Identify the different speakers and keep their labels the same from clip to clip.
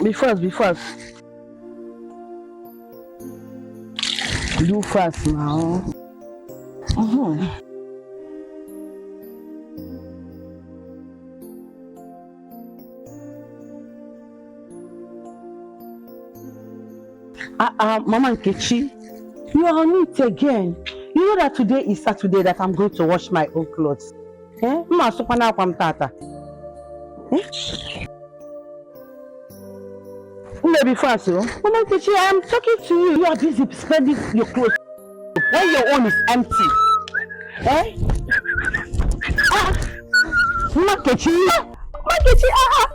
Speaker 1: Be fast, be fast. Do fast now. Mama Nkechi, you are on it again. You know that today is Saturday that I'm going to wash my own clothes. Eh? Mama supana kwam tata. Maybe fast, Mama Nkechi, I am talking to you. You are busy spending your clothes when your own is empty. Eh? Mama Nkechi,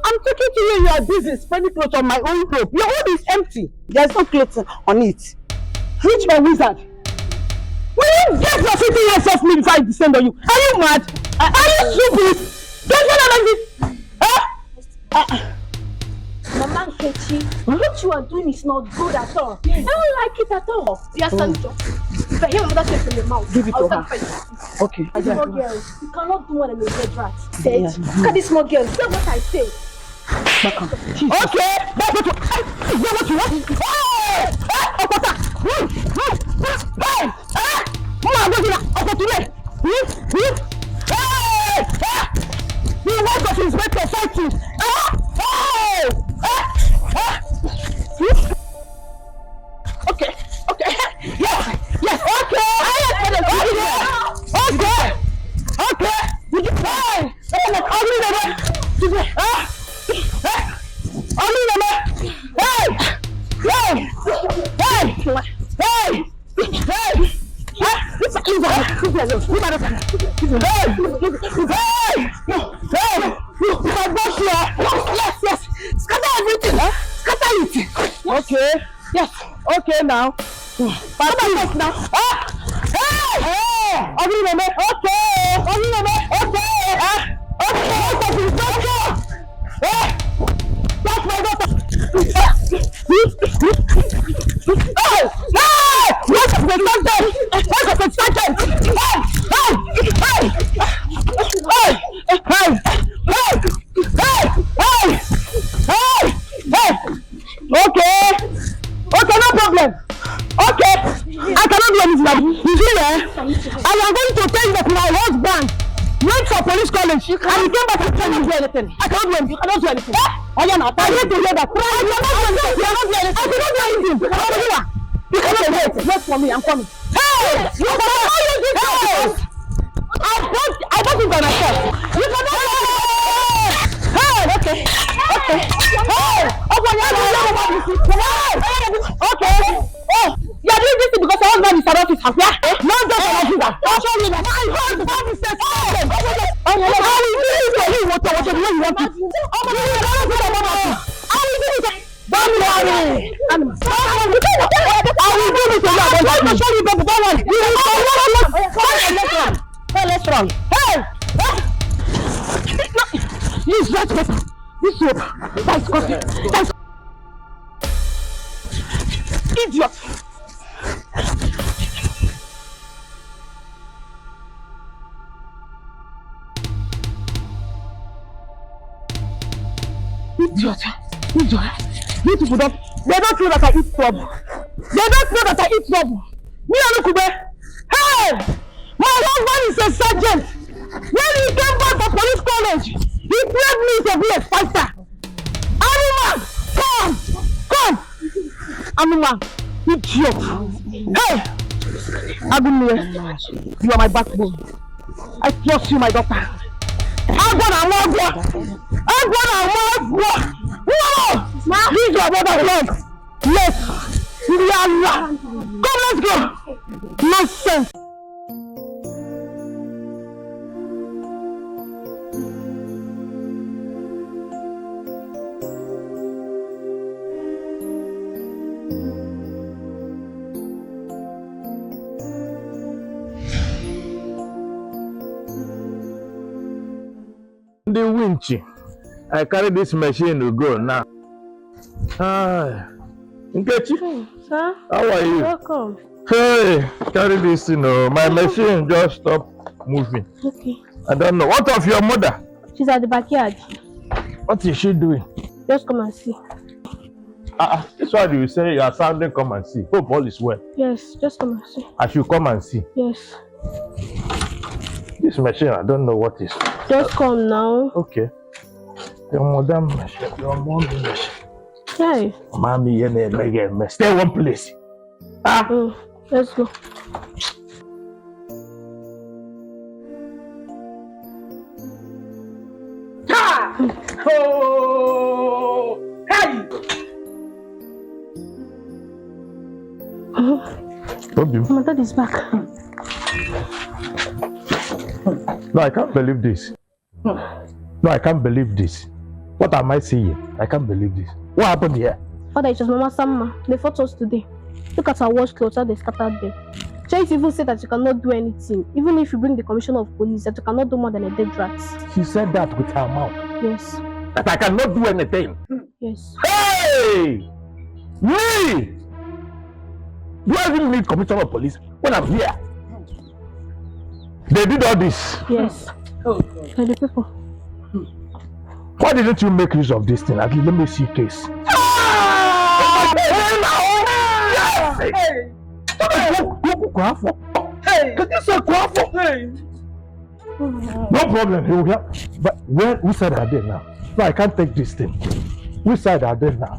Speaker 1: I'm talking to you. You are busy spending clothes on my own robe. Your own is empty. There's no clothes on it. Reach my wizard. Will you get your sitting hands off me before I descend on you? Are you mad? Are you stupid? Don't you like this?
Speaker 2: Mama Nkechi, what you are doing is not good at all. I don't like it at all. You are Sancho. If I hear another thing from your mouth,
Speaker 1: give it to her. Okay.
Speaker 2: Small girl, you cannot do more than a dead rat. Say it. Look at this small girl. Say what I say.
Speaker 1: Okay. That's what you. Is that what you want? You want us to inspect your fighting? Okay. Yes. Okay. Did you try? Yes. Scatter everything. Scatter it. Okay. Yes. Okay now. Okay. That's my daughter. Okay, no problem. Okay, I cannot do anything. You see there? I am going to tell you that my husband went for police college and he came back and said not do anything. I cannot do anything. You cannot do anything. I need to hear that. I cannot do anything. You cannot wait. Wait for me. I'm coming. Hey! You cannot use this house. I bought it by myself. You cannot. Hey! Okay. Hey! Okay. Oh, you are doing this because your husband is an officer. Yeah? Not just an officer. Actually, my husband is a sergeant. I will do it for you. What you want it? Don't worry. I will do it for you. I'm show you, but don't worry. Let's run. Hey! This right better. This soap. That's coffee. That's idiot. These people don't know that I eat trouble. They don't know that I eat trouble. Me and Ukube. Hey! My husband is a sergeant. When he came back from police college, he prayed me to be a fighter. Animal! Come! Animal! Idiot! Hey! Agumile, you are my backbone. I trust you, my daughter. Agwana! These are what I want. Yes! Come, let's go! Nonsense!
Speaker 3: The winch. I carry this machine to go now. Nkechi,
Speaker 2: sir?
Speaker 3: How are you?
Speaker 2: Welcome.
Speaker 3: Hey, carry this, my machine just stopped moving.
Speaker 2: Okay.
Speaker 3: I don't know. What of your mother?
Speaker 2: She's at the backyard.
Speaker 3: What is she doing?
Speaker 2: Just come and see.
Speaker 3: This one you say you are sounding, come and see. Hope all is well.
Speaker 2: Yes, just come and see.
Speaker 3: I should come and see.
Speaker 2: Yes.
Speaker 3: This machine, I don't know what is.
Speaker 2: Just come now.
Speaker 3: Okay. Your madam machine, your mom machine.
Speaker 2: Hey.
Speaker 3: Mommy, you stay one place.
Speaker 2: Let's go.
Speaker 1: Oh! Hey!
Speaker 2: My dad is back.
Speaker 3: No, I can't believe this. No, I can't believe this. What am I seeing? I can't believe this. What happened here?
Speaker 2: Father, it was Mama Samma. They fought us today. Look at her wash clothes, how they scattered them. Chief even said that you cannot do anything. Even if you bring the commissioner of police, that you cannot do more than a dead rat.
Speaker 3: She said that with her mouth.
Speaker 2: Yes.
Speaker 3: That I cannot do anything.
Speaker 2: Yes.
Speaker 3: Hey! Me! Do I even need commissioner of police when I'm here? They did all this.
Speaker 2: Yes. And the people.
Speaker 3: Why didn't you make use of this thing? At least let me see case. No problem. But which side are they now? No, I can't take this thing. Which side are they now?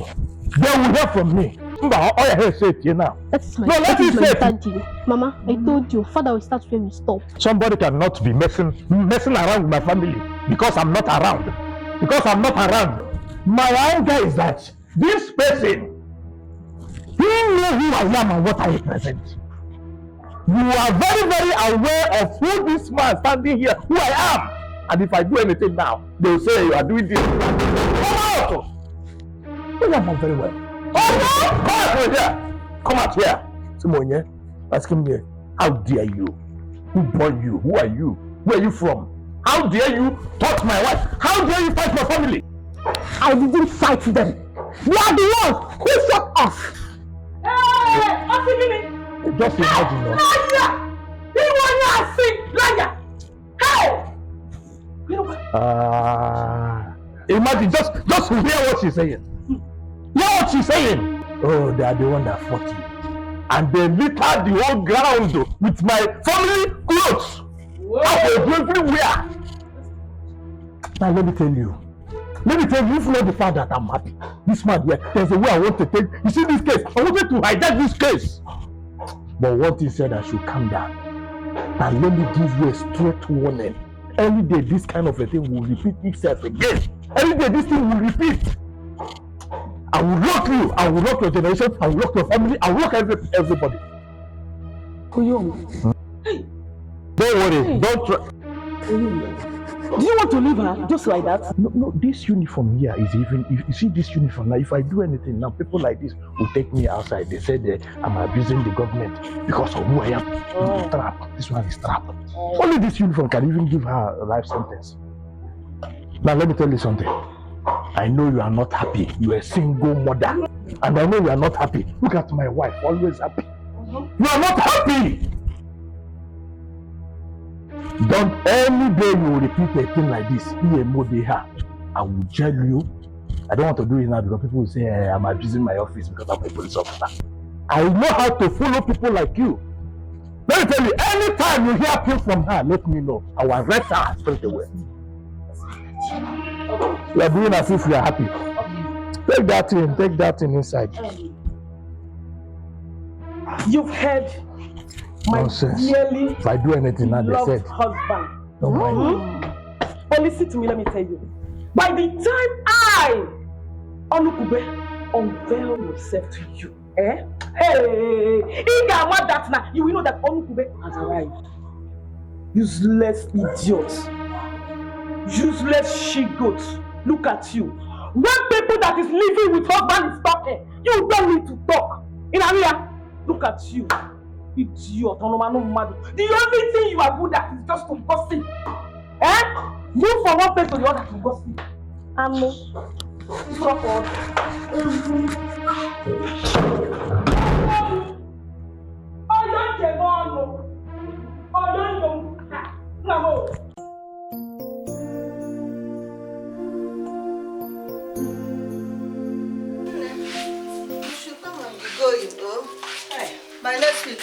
Speaker 3: They will hear from me. All your hair say it here now.
Speaker 2: That is my daddy. Mama, I told you, father will start when we stop.
Speaker 3: Somebody cannot be messing around with my family because I'm not around. Because I'm not around. My anger is that this person, he knows who I am and what I represent. You are very, very aware of who this man standing here, who I am. And if I do anything now, they will say you are doing this. Come out! You know very well. Come out here. Simonye, ask him here. How dare you? Who born you? Who are you? Where are you from? How dare you touch my wife? How dare you fight my family?
Speaker 1: I didn't fight them. You are the one who shot us. Hey! What's it mean?
Speaker 3: Just imagine.
Speaker 1: Liar! You want to sing liar? Hey!
Speaker 3: Imagine, just hear what she's saying. Hear what she's saying. Oh, they are the one that fought you. And they littered the whole ground with my family clothes. Everywhere. Now let me tell you, if not the fact that I'm happy, this man here, there's a way I want to take. You see this case, I wanted to hijack this case. But one thing said I should calm down. And let me give you a straight warning. Any day this kind of a thing will repeat itself again. Any day this thing will repeat. I will lock you, I will lock your generation, I will lock your family, I will lock everybody. Don't worry, don't try.
Speaker 1: Do you want to leave her just like that?
Speaker 3: No, this uniform here is even, if you see this uniform now, if I do anything now, people like this will take me outside. They say that I'm abusing the government because of who I am. Trap. This one is trap. Only this uniform can even give her a life sentence. Now let me tell you something. I know you are not happy. You are a single mother. And I know you are not happy. Look at my wife, always happy. You are not happy! Don't any day you will repeat a thing like this. I will jail you. I don't want to do it now because people will say I'm abusing my office because I'm a police officer. I know how to follow people like you. Let me tell you, anytime you hear things from her, let me know. I will arrest her straight away. You are doing as if you are happy. Take that in inside.
Speaker 1: You've heard my dearly
Speaker 3: if I do anything now, they said
Speaker 1: husband.
Speaker 3: Don't mind.
Speaker 1: But listen to me, let me tell you. By the time Onukube, unveil yourself to you, hey, that now, you will know that Onukube has arrived. Useless idiots. Useless she-goats. Look at you. When people that is living with husband is talking, you don't need to talk. In Area, look at you. Idiot. The only thing you are good at is just to gossip. Move from one place to the other to gossip. Stop on.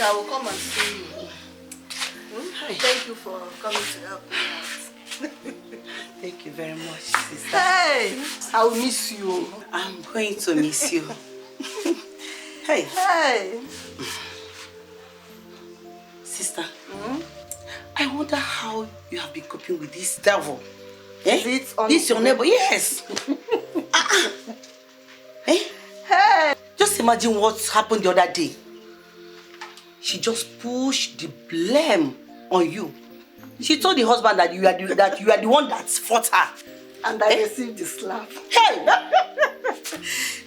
Speaker 4: think I will come and see you. Thank you for coming to help me out.
Speaker 5: Thank you very much, sister.
Speaker 4: Hey, I will miss you.
Speaker 5: I'm going to miss you. Hey.
Speaker 4: Hey.
Speaker 5: Sister, I wonder how you have been coping with this devil. Eh? This your neighbor? Yes. Eh?
Speaker 4: Hey.
Speaker 5: Just imagine what happened the other day. She just pushed the blame on you. She told the husband that you are the one that fought her.
Speaker 4: And I received the slap.
Speaker 5: Hey!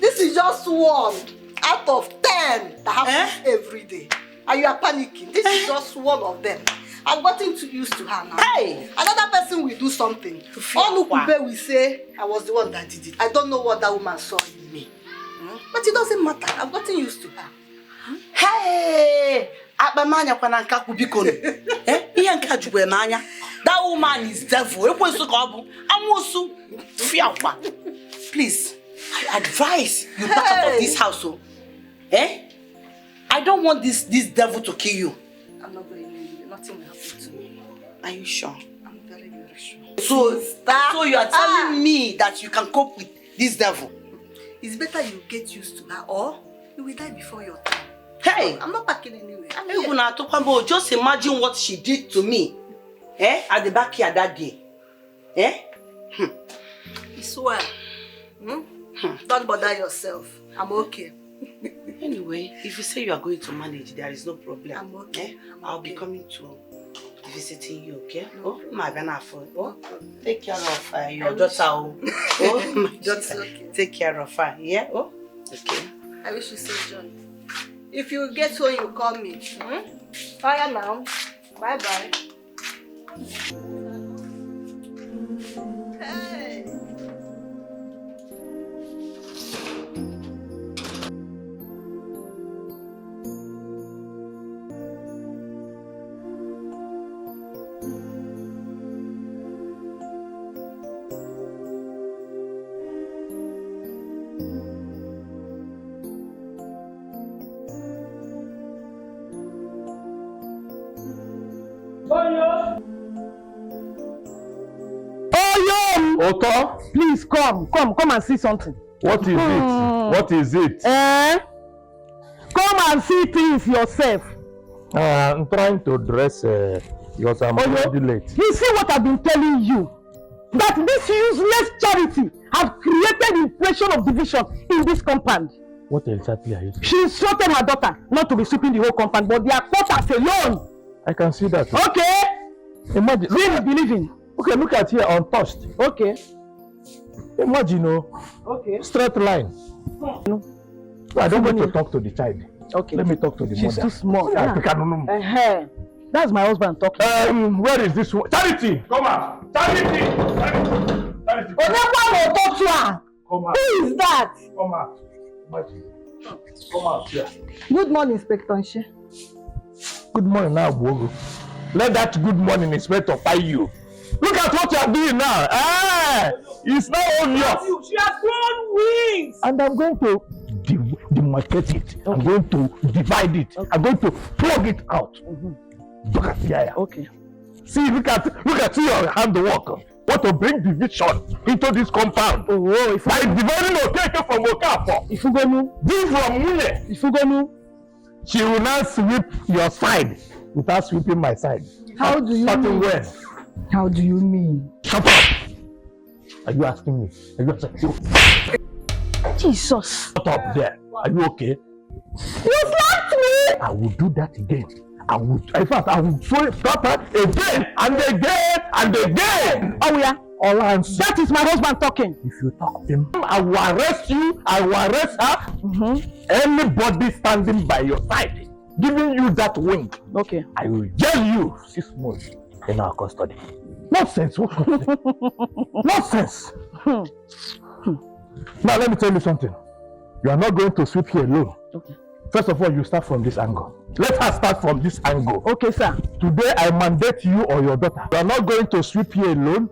Speaker 4: This is just 1 out of 10 that happens every day. And you are panicking. This is just one of them. I've gotten too used to her now.
Speaker 5: Hey!
Speaker 4: Another person will do something. All Ukube will say, I was the one that did it. I don't know what that woman saw in me. But it doesn't matter. I've gotten used to her.
Speaker 5: Hey! That woman is devil. Please, I advise you back out of this household. Eh? I don't want this devil to kill you.
Speaker 4: I'm not going to leave you. Nothing will happen to me.
Speaker 5: Are you sure?
Speaker 4: I'm very, very sure.
Speaker 5: So you are telling me that you can cope with this devil?
Speaker 4: It's better you get used to her or you will die before your time.
Speaker 5: Hey!
Speaker 4: I'm not packing anywhere.
Speaker 5: Just imagine what she did to me. Eh? At the backyard that day. Eh?
Speaker 4: It's well. Don't bother yourself. I'm okay.
Speaker 5: Anyway, if you say you are going to manage, there is no problem.
Speaker 4: I'm okay.
Speaker 5: I'll be coming to visiting you, okay? My benefit. Take care of your daughter. My daughter.
Speaker 4: Okay.
Speaker 5: Take care of her, yeah? Okay.
Speaker 4: I wish you safe journey. If you get home, you call me. Fire now. Bye-bye. Hey.
Speaker 1: Oto, please come and see something.
Speaker 3: What is it? What is it?
Speaker 1: Come and see things yourself.
Speaker 3: I'm trying to dress because I'm already late.
Speaker 1: You see what I've been telling you? That this useless charity has created impression of division in this compound.
Speaker 3: What exactly are you saying?
Speaker 1: She instructed her daughter not to be sweeping the whole compound, but their quarters alone.
Speaker 3: I can see that.
Speaker 1: Okay.
Speaker 3: Imagine.
Speaker 1: Really believing.
Speaker 3: Okay, look at here untouched.
Speaker 1: Okay.
Speaker 3: Imagine,
Speaker 1: okay.
Speaker 3: Straight line. No, I don't want to talk to the child.
Speaker 1: Okay.
Speaker 3: Let me talk to the mother.
Speaker 1: She's too small.
Speaker 3: Yeah.
Speaker 1: That's my husband talking.
Speaker 3: Where is this one? Charity! Come on! Charity! Charity!
Speaker 1: Come out. Who is that?
Speaker 3: Come out. Come out here.
Speaker 1: Good morning, Inspector Nche.
Speaker 3: Good morning now, Bogo. Let that good morning inspector pay you. Look at what you are doing now. It's not obvious.
Speaker 1: She has grown wings.
Speaker 3: And I'm going to demarcate it. Okay. I'm going to divide it. Okay. I'm going to plug it out. Yeah.
Speaker 1: Okay.
Speaker 3: See, look at your handwork. Want to bring division into this compound.
Speaker 1: Oh,
Speaker 3: by dividing Okeke from Okafor.
Speaker 1: Ifugonu.
Speaker 3: This from Mune.
Speaker 1: Ifugonu.
Speaker 3: She will not sweep your side without sweeping my side.
Speaker 1: How do you mean?
Speaker 3: Where?
Speaker 1: How do you mean?
Speaker 3: Shut up! Are you asking me? Are you asking me?
Speaker 1: Jesus.
Speaker 3: Shut up there. Are you okay?
Speaker 1: You slapped me!
Speaker 3: I will do that again. In fact, I will stop her again and again and again.
Speaker 1: Oh yeah.
Speaker 3: All hands.
Speaker 1: That is my husband talking.
Speaker 3: If you talk to him, I will arrest you. I will arrest her. Anybody standing by your side, giving you that wink.
Speaker 1: Okay.
Speaker 3: I will jail you 6 months in our custody. Nonsense. Nonsense. Now let me tell you something. You are not going to sweep here alone.
Speaker 1: Okay.
Speaker 3: First of all, you start from this angle. Let her start from this angle.
Speaker 1: Okay, sir.
Speaker 3: Today I mandate you or your daughter. You are not going to sweep here alone.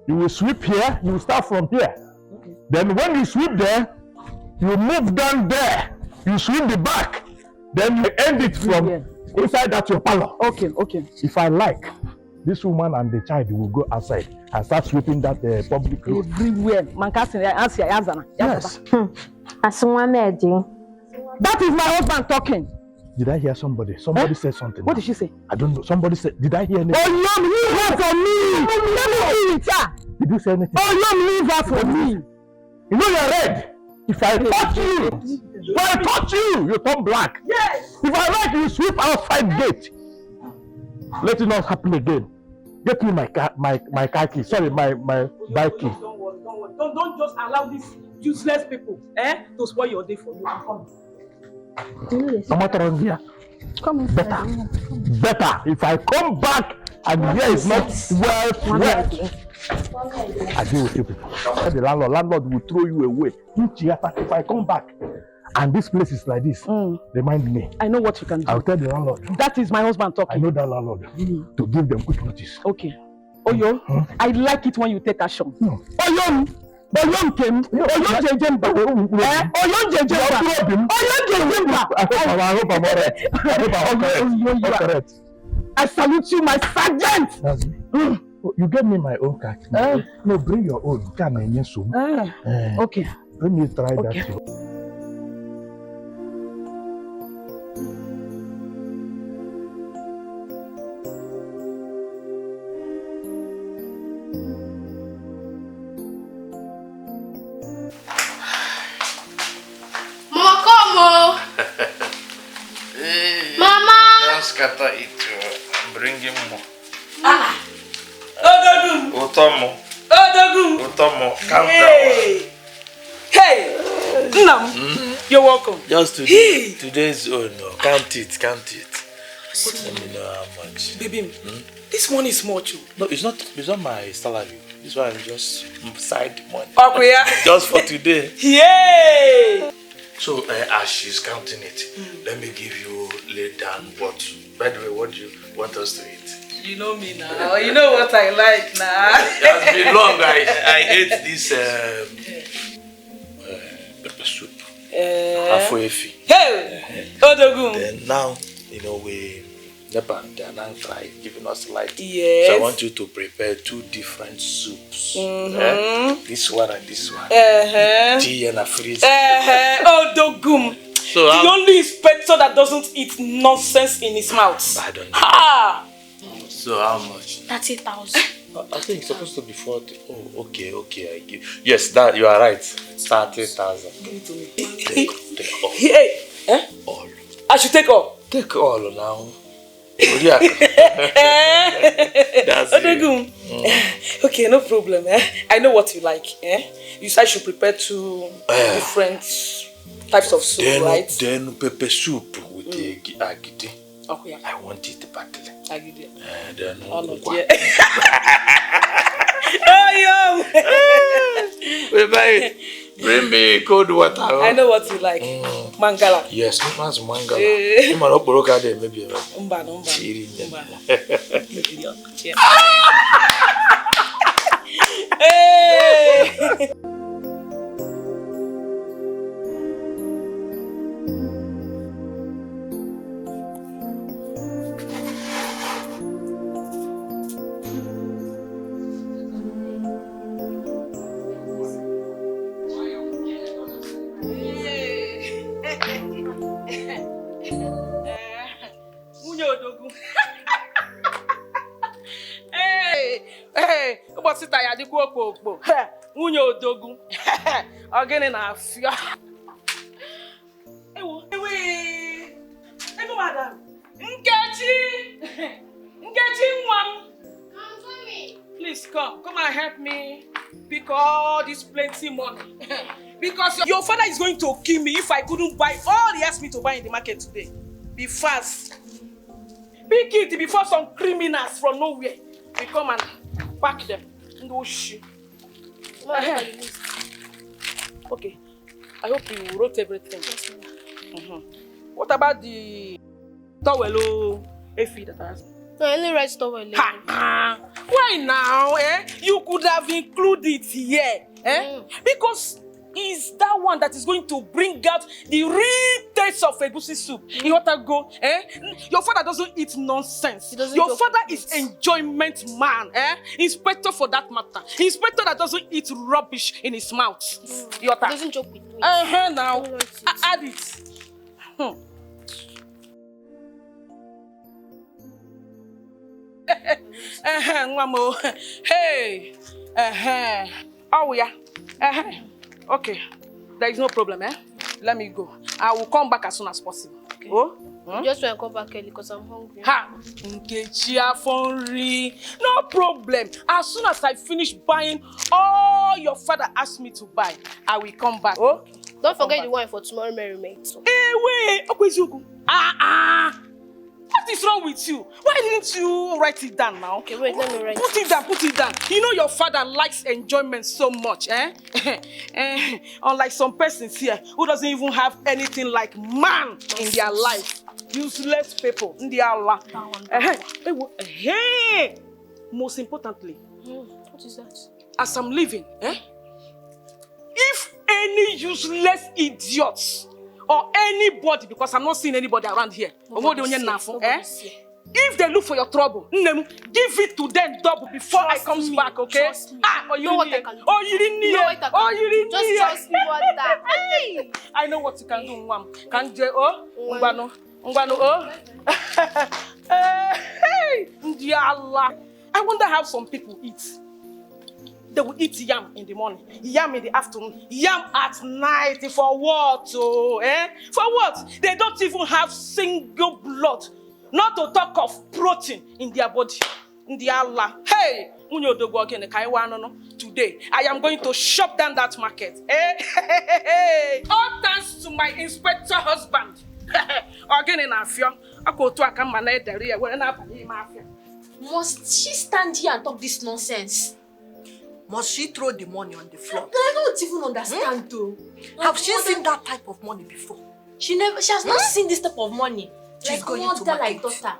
Speaker 3: You will sweep here. You will start from here. Okay. Then when you sweep there, you move down there. You sweep the back. then you end it from inside that your parlor.
Speaker 1: Okay, okay.
Speaker 3: If I like, this woman and the child will go outside and start sweeping that public road.
Speaker 1: Everywhere. Yes. That is my husband talking.
Speaker 3: Did I hear somebody? Somebody said something.
Speaker 1: What did she say?
Speaker 3: I don't know. Somebody said, did I hear anything?
Speaker 1: Oh, you leave her for me. Let me hear it.
Speaker 3: Did you say anything?
Speaker 1: Oh, you leave her for me.
Speaker 3: You know you're red. If I touch you, you turn black.
Speaker 1: Yes.
Speaker 3: If I like, you sweep outside gate. Let it not happen again. Get me my car key. Sorry, my bike key.
Speaker 1: Don't worry. Don't just allow these useless people to spoil your day for you.
Speaker 3: I'm not around here.
Speaker 1: Come
Speaker 3: Better. If I come back and here is not well swept, I deal with you people. The landlord will throw you away. If I come back and this place is like this, remind me.
Speaker 1: I know what you can do.
Speaker 3: I'll tell the landlord.
Speaker 1: That is my husband talking.
Speaker 3: I know that landlord to give them quick notice.
Speaker 1: Okay. Oyo, I like it when you take action. Oyo came. Oyo Jejemba.
Speaker 3: I hope I'm alright.
Speaker 1: I salute you, my sergeant.
Speaker 3: That's me. You gave me my own car. No, bring your own.
Speaker 1: Okay.
Speaker 3: Let me try that.
Speaker 2: Mama, come on.
Speaker 6: Hey,
Speaker 2: Mama.
Speaker 6: don't scatter it. I'm bringing more. Otomo. Calm down.
Speaker 1: Hey, Nam, you're welcome.
Speaker 6: Just today. Today's own. Count it. Let me know how much.
Speaker 1: Baby, this money is much.
Speaker 6: No, it's not my salary. This one is just side money.
Speaker 1: Okay, yeah.
Speaker 6: Just for today.
Speaker 1: Yay!
Speaker 6: So as she's counting it, let me give you laid down what. By the way, what do you want us to eat?
Speaker 1: You know me now. You know what I like now.
Speaker 6: It has been long. I ate this pepper soup. Halfway fee.
Speaker 1: Hey! Odogun.
Speaker 6: Then now, they are now giving us light.
Speaker 1: Yes.
Speaker 6: So I want you to prepare 2 different soups. This one and this one. Tea and a freezer.
Speaker 1: Odogun.
Speaker 6: So
Speaker 1: the only inspector that doesn't eat nonsense in his mouth.
Speaker 6: I don't know.
Speaker 1: Ha!
Speaker 6: So how much?
Speaker 2: 30,000.
Speaker 6: I think it's supposed to be 40. Oh, okay. I give. Yes, that you are right. 30,000.
Speaker 1: Give it to me.
Speaker 6: Take all.
Speaker 1: Hey!
Speaker 6: All.
Speaker 1: I should take all.
Speaker 6: Take all now. Yeah. That's
Speaker 1: Odogun. Okay, no problem. I know what you like. You said I should prepare 2 different types of soup, right?
Speaker 6: Then pepper soup with the agidi.
Speaker 1: Okay, yeah.
Speaker 6: I want it badly.
Speaker 1: Agidi.
Speaker 6: Then
Speaker 1: all of you. Oh, yo!
Speaker 6: Bring me cold water.
Speaker 1: I know what you like. Mangala.
Speaker 6: Yes, that's mangala. You might not broke out there, maybe.
Speaker 1: Umba. Hey! Hey, but sit there, you go. Unyo Odogun. Again in a fear. Hey, madam. Nkechi, mom. Please come and help me pick all this plenty money. Because your father is going to kill me if I couldn't buy all he asked me to buy in the market today. Be fast. Pick it before some criminals from nowhere will come and pack them. No shit. Okay. I hope you wrote everything. What about the towel Effie that I asked?
Speaker 2: No, I only write towel.
Speaker 1: Why now? You could have included it here. Because
Speaker 7: is that one that is going to bring out the real taste of egusi soup. You want to go? Your father doesn't eat nonsense. Your father is enjoyment man. Inspector for that matter. Inspector that doesn't eat rubbish in his mouth. You want to?
Speaker 2: Doesn't joke with me.
Speaker 7: Now. Add it. Hey. Oh yeah. Okay. There is no problem, Let me go. I will come back as soon as possible. Okay. Oh?
Speaker 2: Just when I come back early because I'm hungry.
Speaker 7: Nkechi Afonri. No problem. As soon as I finish buying all your father asked me to buy, I will come back. Oh?
Speaker 2: Don't forget the wine for tomorrow, Mary mate.
Speaker 7: Hey, wait. What is wrong with you? Why didn't you write it down now?
Speaker 2: Okay, wait, let me write
Speaker 7: Put it down, put it down. You know your father likes enjoyment so much, Unlike some persons here who doesn't even have anything like man in their life. Useless people in their life. Hey! Most importantly,
Speaker 2: what is that?
Speaker 7: As I'm living, if any useless idiots or anybody, because I'm not seeing anybody around here, if they look for your trouble, give it to them double before I come back, okay? You didn't
Speaker 2: Just trust me what that.
Speaker 7: I know what you can do, Mom. Can you I wonder how some people eat. They will eat yam in the morning, yam in the afternoon, yam at night. For what? For what? They don't even have single blood. Not to talk of protein in their body. In their life. Hey! Today, I am going to shut down that market. All thanks to my inspector husband.
Speaker 8: Must she stand here and talk this nonsense?
Speaker 4: Must she throw the money on the floor?
Speaker 8: I don't even understand though.
Speaker 4: Have she seen that type of money before?
Speaker 8: She has not seen this type of money.
Speaker 4: She's
Speaker 8: like
Speaker 4: going
Speaker 8: mother,
Speaker 4: to market.
Speaker 8: like daughter.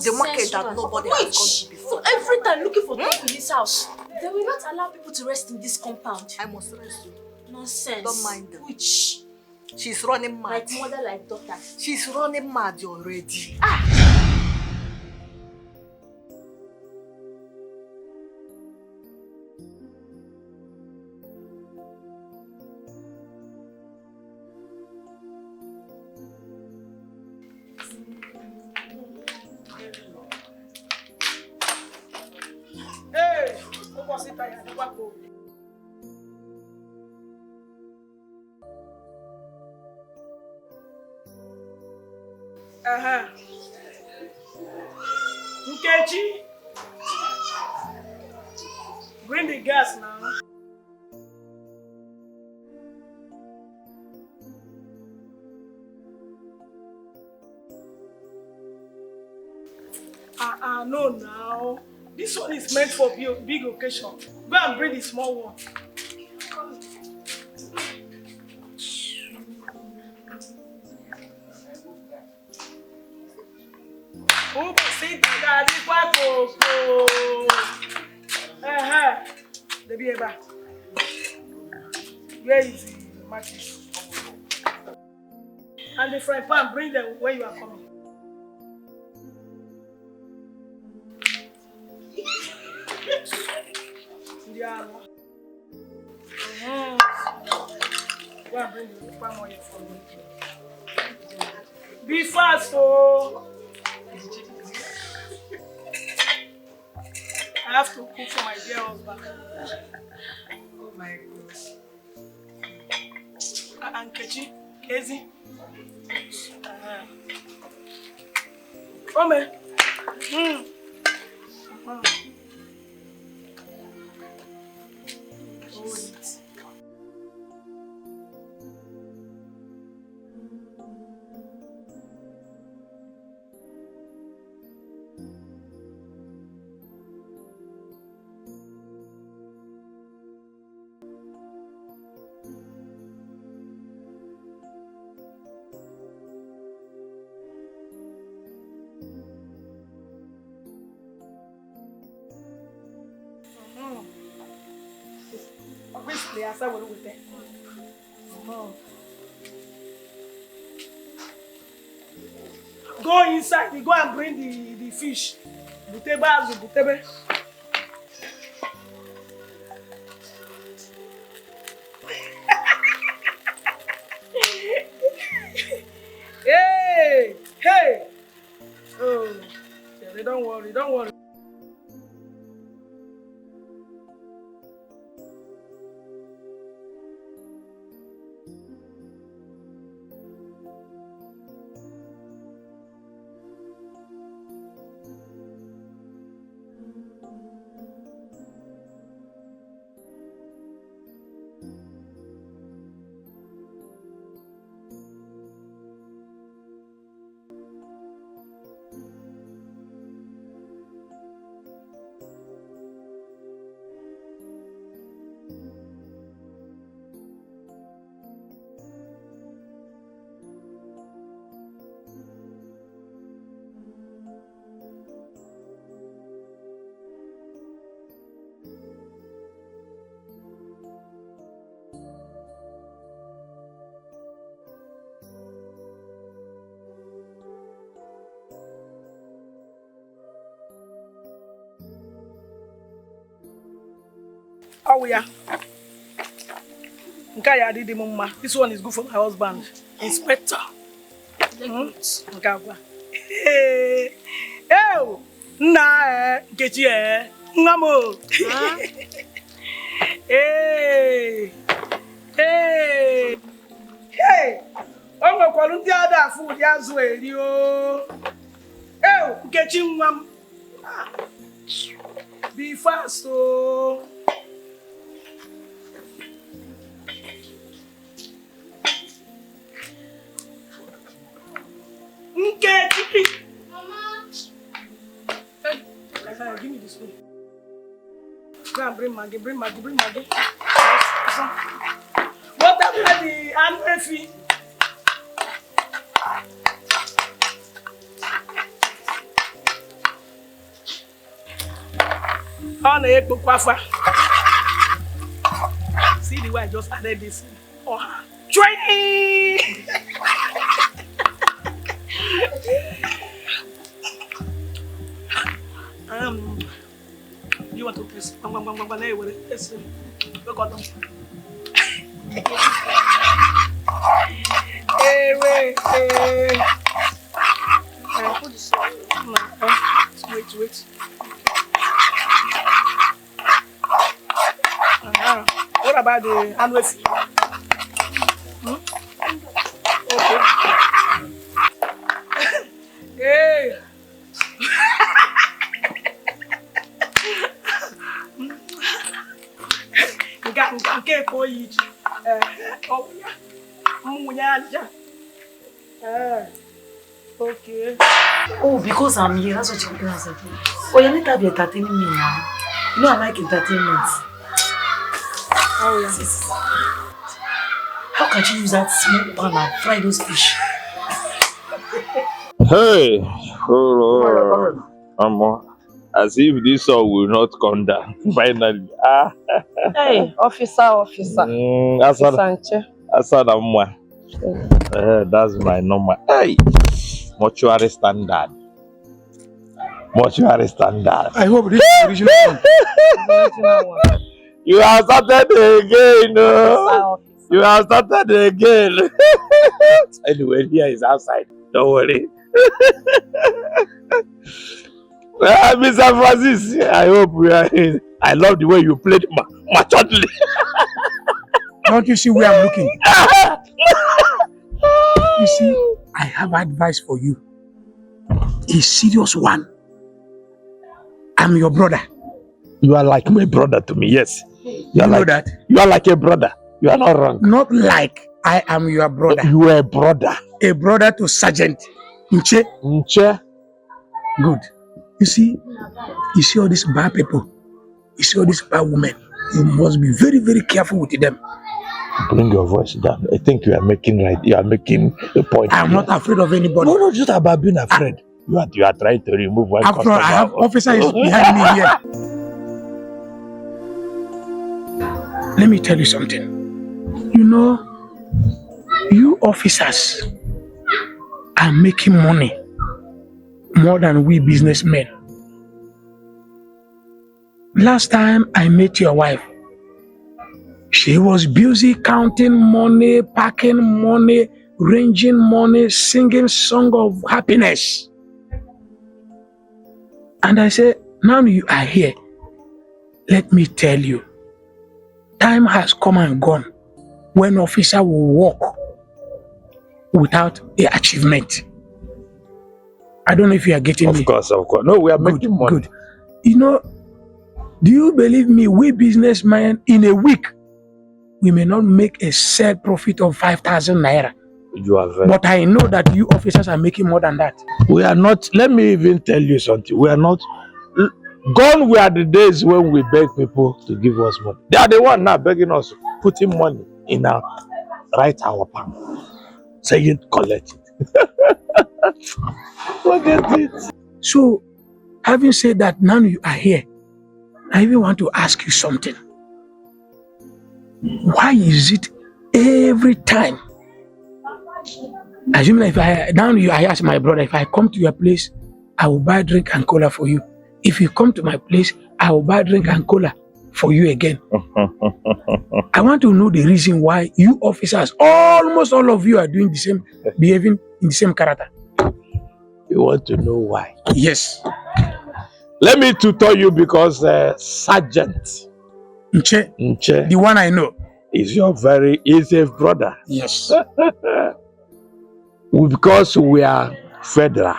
Speaker 4: The market that nobody has gone to before.
Speaker 8: Every time looking for trouble in this house. They will not allow people to rest in this compound.
Speaker 4: I must rest you.
Speaker 8: Nonsense.
Speaker 4: Don't mind them.
Speaker 8: Which?
Speaker 4: She's running mad.
Speaker 8: Like mother, like daughter.
Speaker 4: She's running mad already.
Speaker 7: Hey, what was it? Nkechi, bring the gas now. No now. This one is meant for big occasion. Go and bring the small one. Oh, see that the beer. Where is the matches? And the frying pan, bring them when you are coming. Yeah. Go and bring the palm oil for me. Be fast, oh! I have to cook for my dear husband. Oh my God. And Kechi, Kezi. Come here. No. Go inside, you go and bring the fish. Butebe. Hey! Oh, yeah, don't worry. Oh yeah. This one is good for my husband. Inspector. Hey. Oh. Nah, get you. Ngamo. Hey. I'm going to call you the other food. Yazwe. Oh, get you, ma'am. Be fast, oh. Okay, Mama. Hey, give me this one. Go and bring Maggie. What about the annual fee? On the egg book, see the way I just added this. Oh, training! You want to press? Yes. Look at them. Hey, wait. Wait. What about the annual fee? Okay. Hey. Get for each. Oh yeah. Okay.
Speaker 8: Oh, because I'm here, that's what you're going to say. Oh, you need to be entertaining me now. You know I like entertainment.
Speaker 7: Oh yeah.
Speaker 8: How can you use that small pan and fry those fish?
Speaker 6: Hey, as if this sun will not come down. Finally,
Speaker 9: Hey, officer. Nche.
Speaker 6: That's my number. Hey, mortuary standard.
Speaker 3: I hope this is the original one.
Speaker 6: You have started again. You have started again. Anyway, here is outside. Don't worry. Mr. Francis, I hope we are in. I love the way you played maturely.
Speaker 3: Don't you see where I'm looking? You see, I have advice for you. A serious one. I'm your brother.
Speaker 6: You are like my brother to me, yes.
Speaker 3: You know that?
Speaker 6: You are like a brother. You are not wrong.
Speaker 3: Not like I am your brother.
Speaker 6: You are a brother.
Speaker 3: A brother to Sargent Nche. Good. You see all these bad people. You see all these bad women. You must be very, very careful with them.
Speaker 6: Bring your voice down. I think you are making a point.
Speaker 3: I'm not afraid of anybody.
Speaker 6: No, just about being afraid. You are trying to remove one
Speaker 3: after
Speaker 6: customer.
Speaker 3: I have officers behind me here. Let me tell you something. You know,
Speaker 10: You officers are making money more than we businessmen. Last time I met your wife, she was busy counting money, packing money, ranging money, singing song of happiness. And I said, now you are here. Let me tell you, time has come and gone when officer will walk without an achievement. I don't know if you are getting me.
Speaker 6: Of course. No, we are making money.
Speaker 10: Good. You know, do you believe me? We businessmen, in a week, we may not make a sale profit of 5,000 naira.
Speaker 6: You are very.
Speaker 10: But I know that you officers are making more than that.
Speaker 6: We are not. Let me even tell you something. We are not. Gone were the days when we beg people to give us money. They are the one now begging us, putting money in our palm, saying collect it. Forget it.
Speaker 10: So, having said that, now you are here, I even want to ask you something. Why is it every time? Assuming if I ask my brother, if I come to your place, I will buy drink and cola for you. If you come to my place, I will buy drink and cola for you again. I want to know the reason why you officers, almost all of you are doing the same, behaving in the same character.
Speaker 6: You want to know why?
Speaker 10: Yes.
Speaker 6: Let me to tell you because Sargent
Speaker 10: Nche, the one I know,
Speaker 6: is your very easy brother.
Speaker 10: Yes.
Speaker 6: Because we are federal.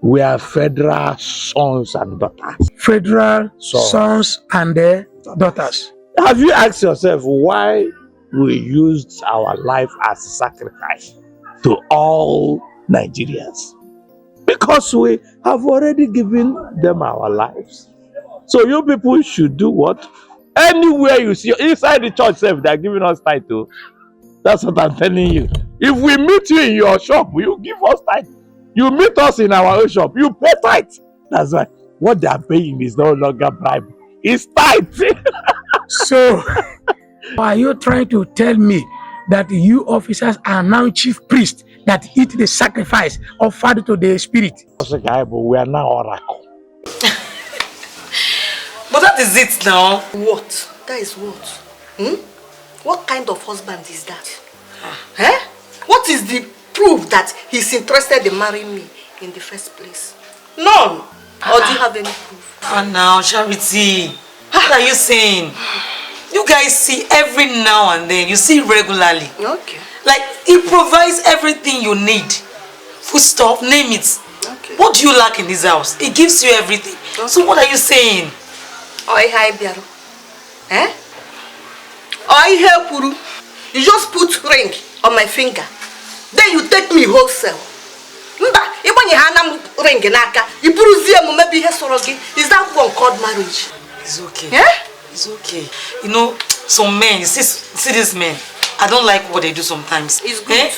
Speaker 6: We are federal sons and daughters.
Speaker 10: Federal sons and their daughters.
Speaker 6: Have you asked yourself why we used our life as a sacrifice to all Nigerians? Because we have already given them our lives. So you people should do what? Anywhere you see, inside the church self, they are giving us title. That's what I'm telling you. If we meet you in your shop, you give us title. You meet us in our own shop, you pay tithe. That's right. What they are paying is no longer bribe. It's tithe.
Speaker 10: So, are you trying to tell me that you officers are now chief priests that eat the sacrifice offered to the spirit?
Speaker 6: We are now oracle.
Speaker 5: But that is it now.
Speaker 4: What? That is what? What kind of husband is that? Eh? What is the proof that he's interested in marrying me in the first place? None. Or do you have any proof?
Speaker 5: Now, Charity, what are you saying? You guys see every now and then. You see regularly.
Speaker 4: Okay.
Speaker 5: Like, he provides everything you need. Food stuff, name it.
Speaker 4: Okay.
Speaker 5: What do you lack in this house? He gives you everything. Okay. So what are you saying?
Speaker 4: Hi, Biaro. Eh? Hi, Puru. You just put ring on my finger. Then you take me wholesale. Is that one called marriage?
Speaker 5: It's okay.
Speaker 4: Yeah?
Speaker 5: It's okay. You know, some men, see these men, I don't like what they do sometimes.
Speaker 4: It's good.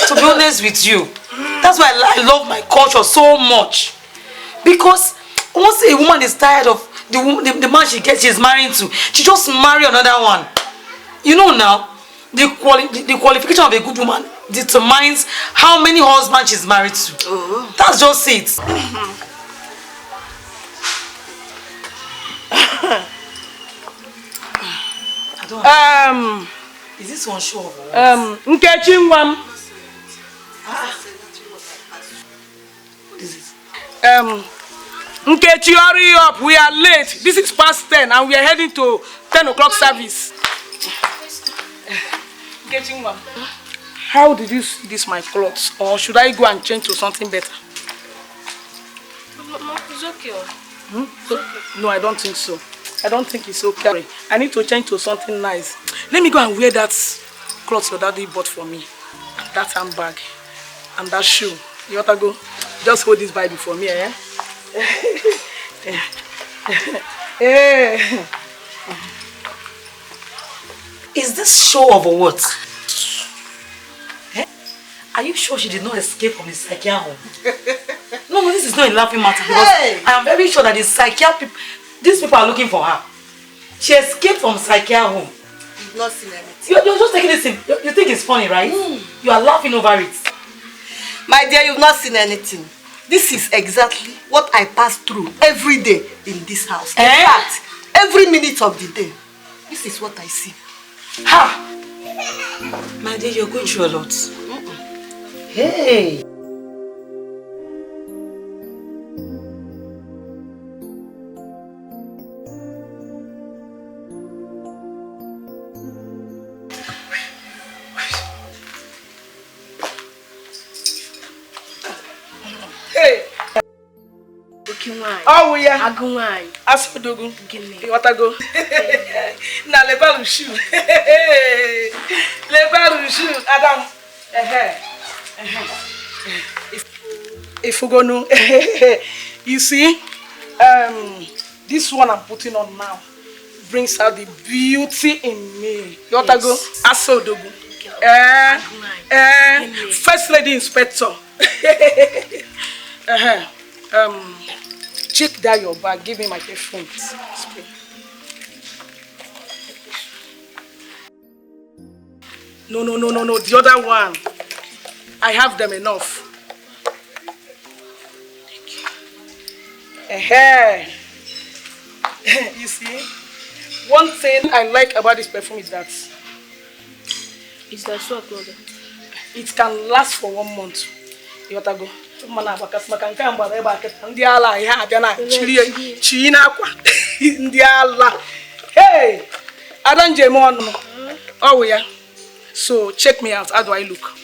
Speaker 5: To be honest with you, that's why I love my culture so much. Because once a woman is tired of the man she's marrying to, she just marry another one. You know now, the qualification of a good woman determines how many husbands she's married to. That's just it. Is this one show?
Speaker 7: Nkechi Nwam.
Speaker 5: What is it?
Speaker 7: Nkechi, hurry up. We are late. This is past 10 and we are heading to 10 o'clock service. Nkechi Nwam, how did you see this my clothes? Or should I go and change to something better?
Speaker 2: It's okay.
Speaker 7: It's okay. No, I don't think so. I don't think it's okay. I need to change to something nice. Let me go and wear that clothes your daddy bought for me. And that handbag. And that shoe. You ought to go. Just hold this Bible for me, eh?
Speaker 5: Is this show of a what? Eh? Are you sure she did not escape from the psychiatric home? No, this is not a laughing matter because I am very sure that the psychiatric people, these people are looking for her. She escaped from psychiatric home.
Speaker 4: You've not seen anything.
Speaker 5: You're just taking this in. You think it's funny, right? You are laughing over it.
Speaker 4: My dear, you've not seen anything. This is exactly what I pass through every day in this house. In fact, every minute of the day. This is what I see.
Speaker 5: Ha! My dear, you're going through a lot. Hey!
Speaker 7: Oh yeah. Asodogu. You want to go? Na lebalu shoe. Lebalu shoe. Adam. If you go no, you see, this one I'm putting on now brings out the beauty in me. You want to go? Asodogu. First lady inspector. Check that your bag. Give me my perfume. Spray. No. The other one. I have them enough. You see, one thing I like about this perfume is that it can last for 1 month. You want to go? Hey, oh yeah. So check me out. How do I look?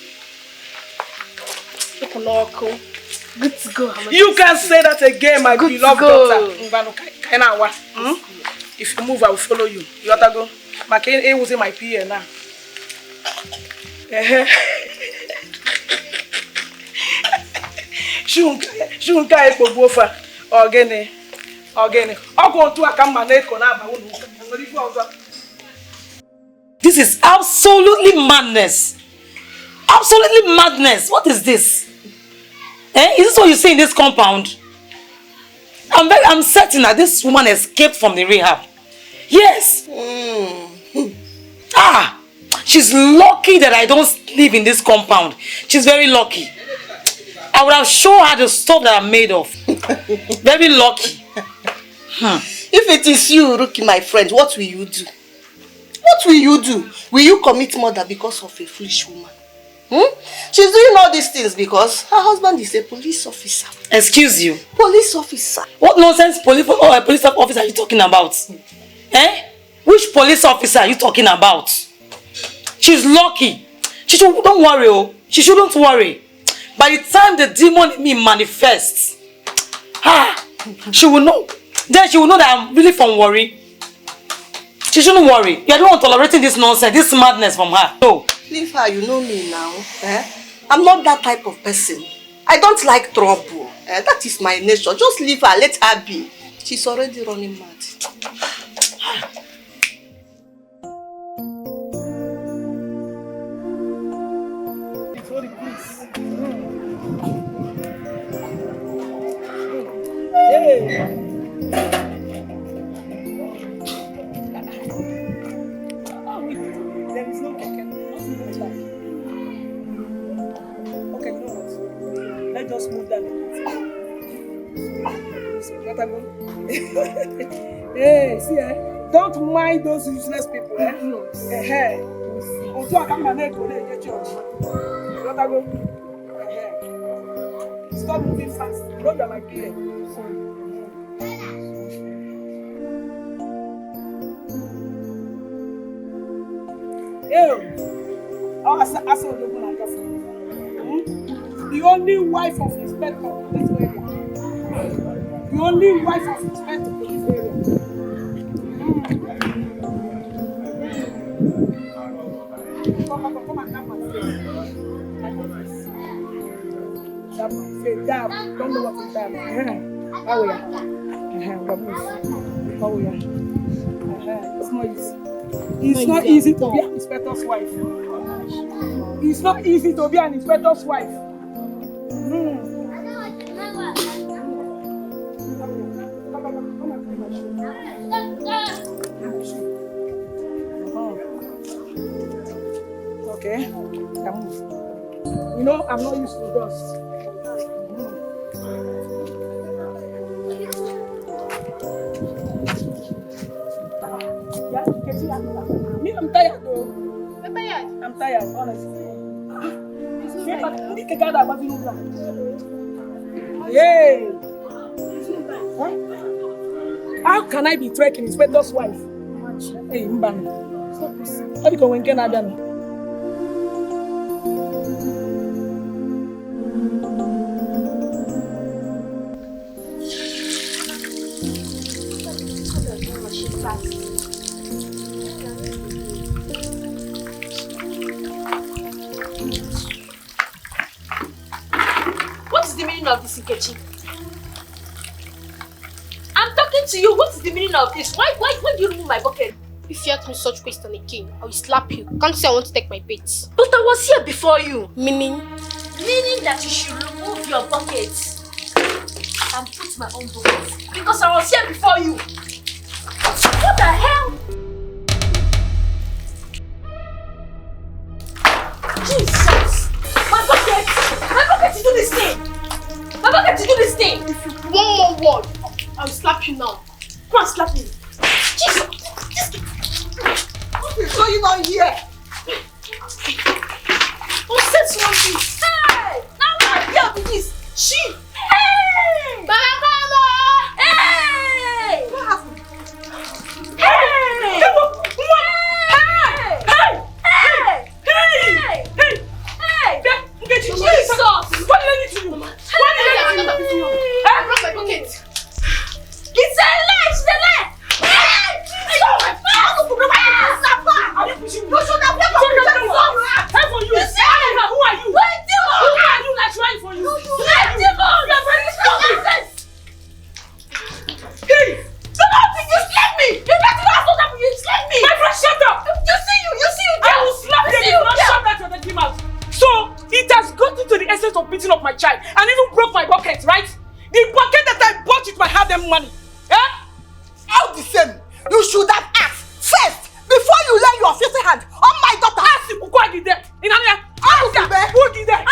Speaker 2: Good to go.
Speaker 7: You can say that again, my beloved daughter. If you move, I will follow you. You want to go? My K was in my PA now. Shunka ekpo bofa ogene ogo to aka mma na eko na aba unu nwere ifu ozo.
Speaker 5: This is absolutely madness. Absolutely madness. What is this? Is this what you see in this compound? I'm certain that this woman escaped from the rehab. Yes. She's lucky that I don't live in this compound. She's very lucky. I would have shown her the stuff that I'm made of. Very lucky.
Speaker 4: If it is you, Ruki, my friend, what will you do? What will you do? Will you commit murder because of a foolish woman? She's doing all these things because her husband is a police officer.
Speaker 5: Excuse you?
Speaker 4: Police officer.
Speaker 5: What nonsense police officer are you talking about? Which police officer are you talking about? She's lucky. Don't worry, oh. She shouldn't worry. By the time the demon in me manifests, she will know. Then she will know that I'm really from worry. She shouldn't worry. You don't want tolerating this nonsense, this madness from her. No.
Speaker 4: Leave her, you know me now. I'm not that type of person. I don't like trouble. That is my nature. Just leave her, let her be. She's already running mad.
Speaker 7: Just move that. Hey, see, don't mind those useless people. Stop moving fast. Don't be my PA. The only wife of inspector in this area. The only wife of inspector in this area. Come and tap my face. Dab. Don't know what is dab. Oh yeah. Oh yeah. It's not easy. It's not easy to be an inspector's wife. It's not easy to be an inspector's wife. You know, I'm not used to dust. Me, I'm tired though.
Speaker 2: I'm tired.
Speaker 7: I'm tired, honestly. Hey! Huh? How can I be trekking Inspector's wife? Hey, Mbani. How do you go when can I done?
Speaker 2: What is the meaning of this, Nkechi? I'm talking to you. What is the meaning of this? Why do you remove my bucket? If you ask me such question again, I will slap you. Can't say I want to take my bait. But I was here before you. Meaning? Meaning that you should remove your bucket and put my own bucket. Because I was here before you. What the hell? Jesus! My bucket! My bucket to do this thing! My bucket to do this thing! If you one more word, I will slap you now. Come on, slap me. Jesus!
Speaker 4: What is going on here?
Speaker 2: Who said something? Hey! Now I'm here with this. She! Hey! Baba Kamo! Hey!
Speaker 4: What happened?
Speaker 2: Hey! Jesus! What did I need to do? What did I need to do? I broke my bucket. It's a lie! It's a lie!
Speaker 7: Are you pushing me? You should have never pulled me for you. Who are you? Who are you like trying for you? You are very stupid. Hey!
Speaker 2: You slapped me! You got to ask what you slapped me!
Speaker 7: My friend, shut up!
Speaker 2: You see you!
Speaker 7: I will slap you if you don't shut that your dirty mouth. So, it has gotten to the essence of beating up my child and even broke my bucket, right? The bucket that I bought with my hard-earned money. Eh?
Speaker 4: All the same, you should have asked first before you lay your filthy hand on my daughter.
Speaker 7: Ask him who did that. In Ania, who did that?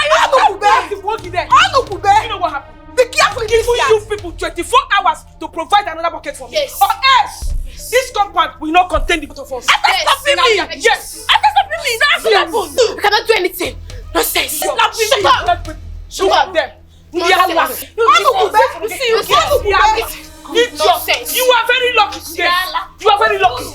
Speaker 7: You know what happened?
Speaker 4: Be careful,
Speaker 7: giving you people 24 hours to provide another bucket for me.
Speaker 2: Yes.
Speaker 7: Or else, this compound will not contain the both of us.
Speaker 2: Yes.
Speaker 7: Yes.
Speaker 2: That's what happened. You cannot do anything. Nonsense. Shut up.
Speaker 7: Look at them.
Speaker 2: Nonsense. Nonsense.
Speaker 7: You are very lucky today. You are very lucky.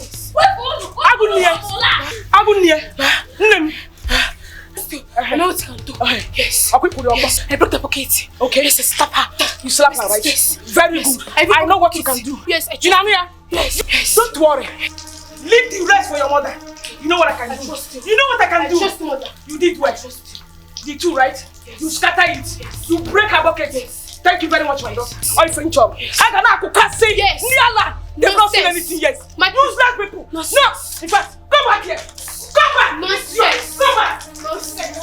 Speaker 2: I know what you can do. Yes.
Speaker 7: I
Speaker 2: broke the bucket.
Speaker 7: Okay.
Speaker 2: Yes, slap her.
Speaker 7: You slap her, right?
Speaker 2: Yes.
Speaker 7: Very good. I know what you can do.
Speaker 2: Yes,
Speaker 7: You know me?
Speaker 2: Yes.
Speaker 7: Don't worry. Leave the rest for your mother. You know what I can do. You know what I can do.
Speaker 2: Trust mother.
Speaker 7: You did well. The two, right? Yes. You scatter it. Yes. You break her bucket. Yes. Thank you very much, my daughter. All French job.
Speaker 2: Yes.
Speaker 7: I can't say.
Speaker 2: Yes.
Speaker 7: They've not seen anything yet.
Speaker 2: My
Speaker 7: useless people.
Speaker 2: No.
Speaker 7: In fact, come back here. Come back.
Speaker 2: Nonsense.
Speaker 7: Come back.
Speaker 2: Nonsense.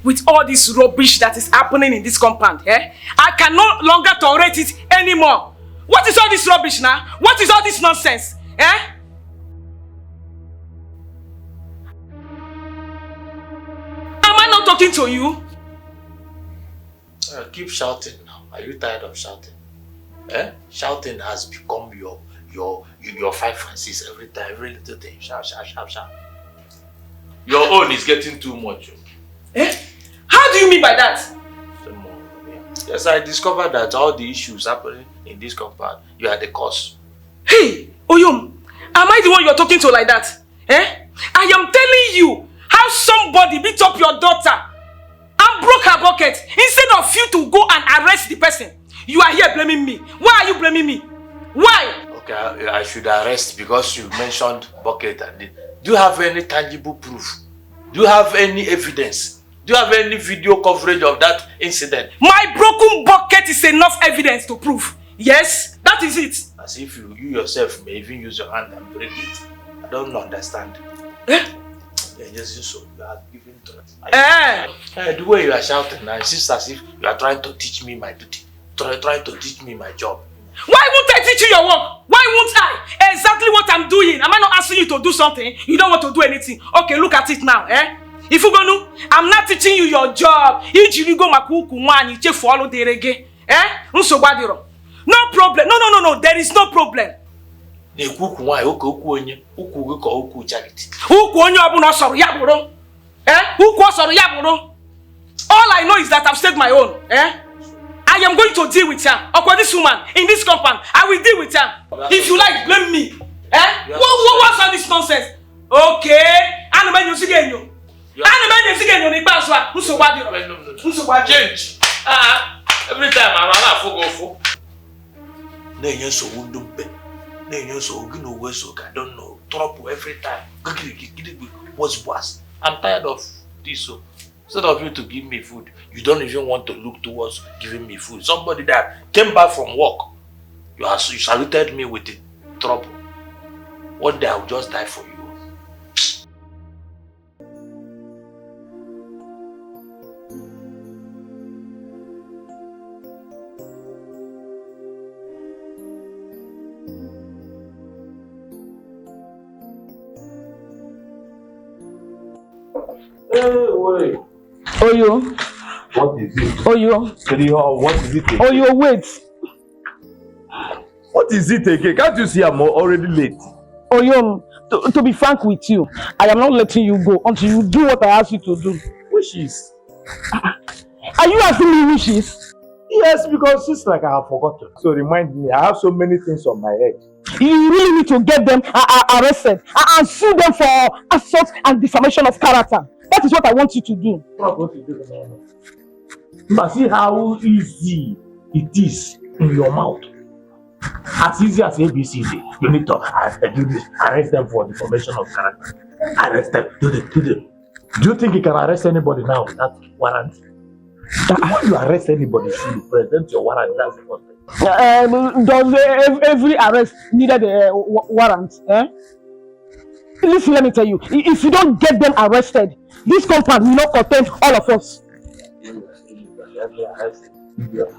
Speaker 7: With all this rubbish that is happening in this compound, I can no longer tolerate it anymore. What is all this rubbish now? What is all this nonsense? Am I not talking to you?
Speaker 6: Keep shouting now. Are you tired of shouting? Shouting has become your 5 and 6 every time, every little thing. Shout. Your own is getting too much.
Speaker 7: How do you mean by that?
Speaker 6: Yes, I discovered that all the issues happening in this compound, you are the cause.
Speaker 7: Hey, Oyum, am I the one you're talking to like that? I am telling you how somebody beat up your daughter and broke her bucket. Instead of you to go and arrest the person, you are here blaming me. Why are you blaming me? Why?
Speaker 6: Okay, I should arrest because you mentioned bucket and do you have any tangible proof? Do you have any evidence? Do you have any video coverage of that incident?
Speaker 7: My broken bucket is enough evidence to prove. Yes, that is it.
Speaker 6: As if you yourself may even use your hand and break it. I don't understand. Yes, so you are giving threats. The way you are shouting now, it's just as if you are trying to teach me my duty. Trying to teach me my job.
Speaker 7: Why won't I teach you your work? Why won't I? Exactly what I'm doing. Am I not asking you to do something? You don't want to do anything. Okay, look at it now, eh? If you go, I'm not teaching you your job. You go makuku man, you follow the reggae. Eh? No problem. No. There is no problem.
Speaker 6: The cook why uku ko uku charity.
Speaker 7: Uku onye obuna soro ya buru. Eh? Uku soro ya buru. All I know is that I've said my own. Eh? I am going to deal with her. Okay, this woman in this compound, I will deal with her. If you like, blame me. Eh? What's all this nonsense? Okay.
Speaker 6: Change. Every time I run out for I don't know. Trouble every time. What's worse? I'm tired of this. So instead of you to give me food, you don't even want to look towards giving me food. Somebody that came back from work, you saluted me with the trouble. One day I will just die for you. Hey, wait.
Speaker 1: Oyo.
Speaker 6: What is it?
Speaker 1: Oyo.
Speaker 6: What is it again?
Speaker 1: Oyo, wait.
Speaker 6: What is it again? Can't you see I'm already late?
Speaker 1: Oyo, to be frank with you, I am not letting you go until you do what I ask you to do.
Speaker 6: Wishes?
Speaker 1: Are you asking me wishes?
Speaker 6: Yes, because it's like I have forgotten. So remind me, I have so many things on my head.
Speaker 1: You really need to get them arrested and sue them for assault and defamation of character. That is what I want you to do.
Speaker 6: But see how easy it is in your mouth. As easy as ABCD. You need to do this. Arrest them for defamation of character. Arrest them. Do them. Do you think you can arrest anybody now without warrant? When you arrest anybody, you present your warrant. That's the first thing.
Speaker 1: Does every arrest needed a warrant? Eh? Listen, let me tell you. If you don't get them arrested, this compound will not contain all of us.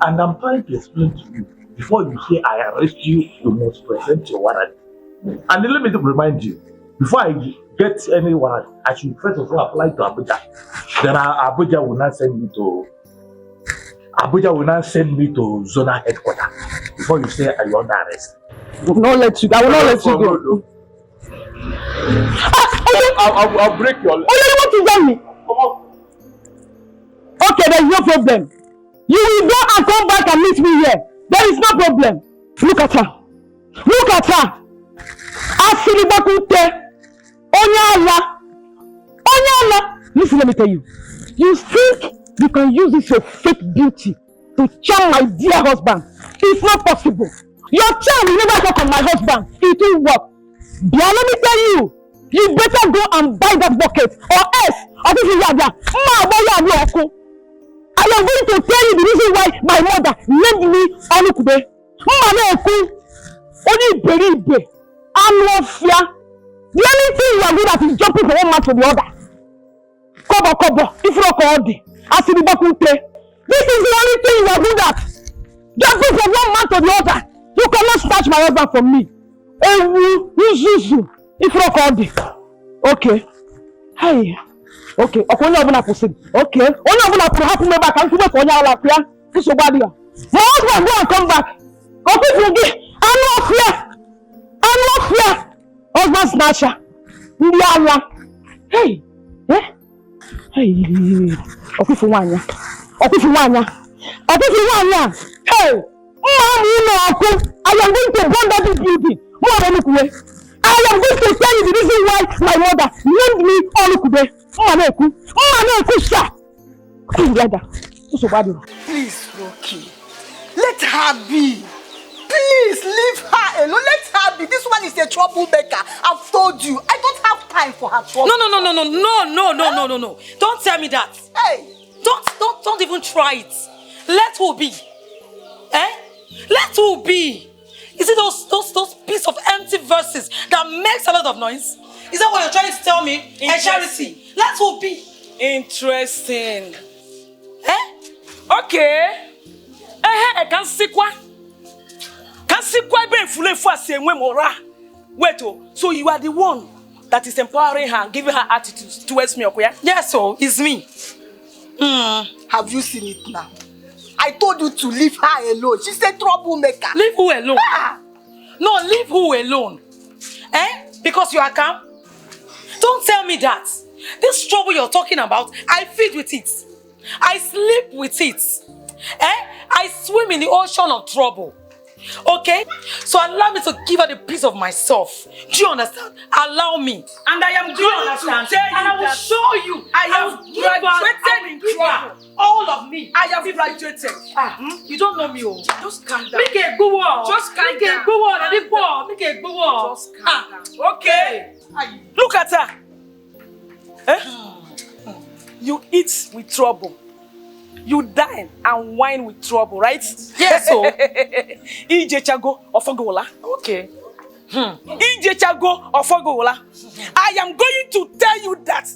Speaker 6: And I'm trying to explain to you. Before you say I arrest you, you must present your warrant. And then let me remind you, before I get any warrant, I should first of all apply to Abuja. Then Abuja will not send me to zonal headquarters. Before you say are you under arrest.
Speaker 1: I will not let you go.
Speaker 6: I'll break your leg.
Speaker 1: Oh, you want to tell me? Okay, there is no problem. You will go and come back and meet me here. There is no problem. Look at her. Look at her. Listen, let me tell you. You think you can use this your fake beauty to charm my dear husband? It's not possible. Your charm will never work on my husband. It will work. But let me tell you, you better go and buy that bucket or else I am going to tell you the reason why my mother named me Onukube. The only thing you are good at is jumping from one man to the other. This is the only thing you are good at. Jumping from one man to the other. You cannot snatch my husband from me. Okay. Hey. Okay. Okay. My husband go and come back. I'm not fear. Husband snatcher. Hey. Eh? Hey. Okay for one. Hey. I am going to burn that building. I am going to tell you the reason why my mother named me Onukube.
Speaker 4: Please, Rocky. Let her be. Please leave her alone. Let her be. This woman is a troublemaker. I've told you. I don't have time for her trouble.
Speaker 5: No. Don't tell me that.
Speaker 4: Hey.
Speaker 5: Don't even try it. Let who be. Eh? Let who be. Is it those piece of empty verses that makes a lot of noise? Is that what you're trying to tell me? And charity. Let who be.
Speaker 7: Interesting. Eh? Okay. I can see what? Wait, so you are the one that is empowering her and giving her attitudes towards me, okay?
Speaker 5: Yes, so it's me.
Speaker 4: Have you seen it now? I told you to leave her alone. She's a troublemaker.
Speaker 5: Leave who alone? No, leave who alone? Because you are calm? Don't tell me that. This trouble you're talking about, I feed with it. I sleep with it. I swim in the ocean of trouble. Okay? So allow me to give her the peace of myself. Do you understand? Allow me.
Speaker 7: And I am going to tell you
Speaker 5: and I will show you.
Speaker 7: I have graduated in trouble.
Speaker 5: All of me.
Speaker 7: I have graduated.
Speaker 5: You don't know me, oh.
Speaker 7: Just calm down.
Speaker 5: Make a go on.
Speaker 7: Just calm down.
Speaker 5: Make a go on. Make a go on.
Speaker 7: Just calm down. Okay. Look at her. You eat with trouble. You dine and wine with trouble, right?
Speaker 5: Yes, so.
Speaker 7: Ijechago ofogola.
Speaker 5: Okay.
Speaker 7: Ijechago ofogola. I am going to tell you that.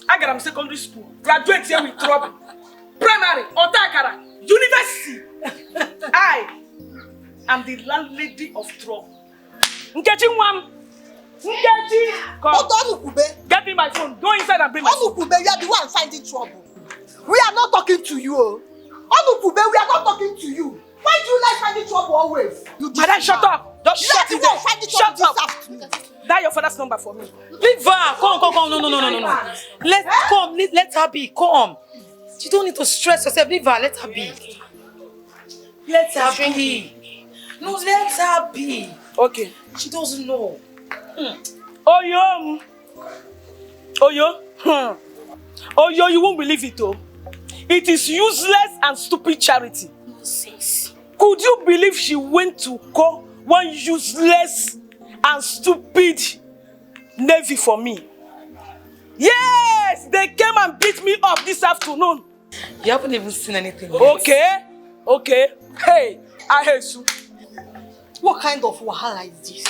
Speaker 7: I got secondary school. Graduate here with trouble. Primary, Otakara, university. I am the landlady of trouble. Nkechi Nwam. Nkechi, come. Get me my phone. Go inside and bring my phone.
Speaker 4: Onukube, you are the one finding trouble. We are not talking to you. Onukube, we are not talking to you. Why do you like finding trouble always?
Speaker 7: Madam, shut up. Just shut it. Shut up. That your father's number for me.
Speaker 5: Leave her. Come. No. Let her be. Come. You don't need to stress yourself. Leave her. Let her be. Let her be. No, let her be.
Speaker 7: Okay.
Speaker 5: She doesn't know.
Speaker 7: Oyo, you won't believe it, though. It is useless and stupid charity.
Speaker 2: Nonsense.
Speaker 7: Could you believe she went to call one useless and stupid Navy for me? Yes, they came and beat me up this afternoon.
Speaker 5: You haven't even seen anything
Speaker 7: yet. Okay. Hey, I hate you.
Speaker 4: What kind of wahala is this?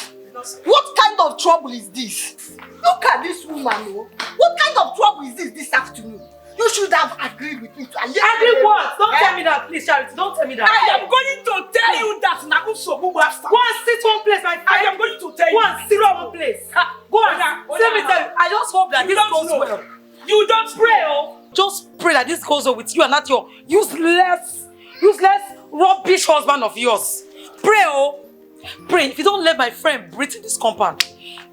Speaker 4: What kind of trouble is this? Look at this woman, oh. What kind of trouble is this afternoon? You should have agreed with me to
Speaker 5: agree what? Don't tell me that, please, Charity. Don't tell me that.
Speaker 7: I am going to tell you that Nakusobu Master.
Speaker 5: Go and sit one place, my friend.
Speaker 7: I am going to tell you.
Speaker 5: Go and sit one place. Go and let me tell you. I just hope that this goes well.
Speaker 7: You don't pray, oh.
Speaker 5: Just pray that this goes well with you and not your useless, rubbish husband of yours. Pray, oh. Pray. If you don't let my friend breathe in this compound,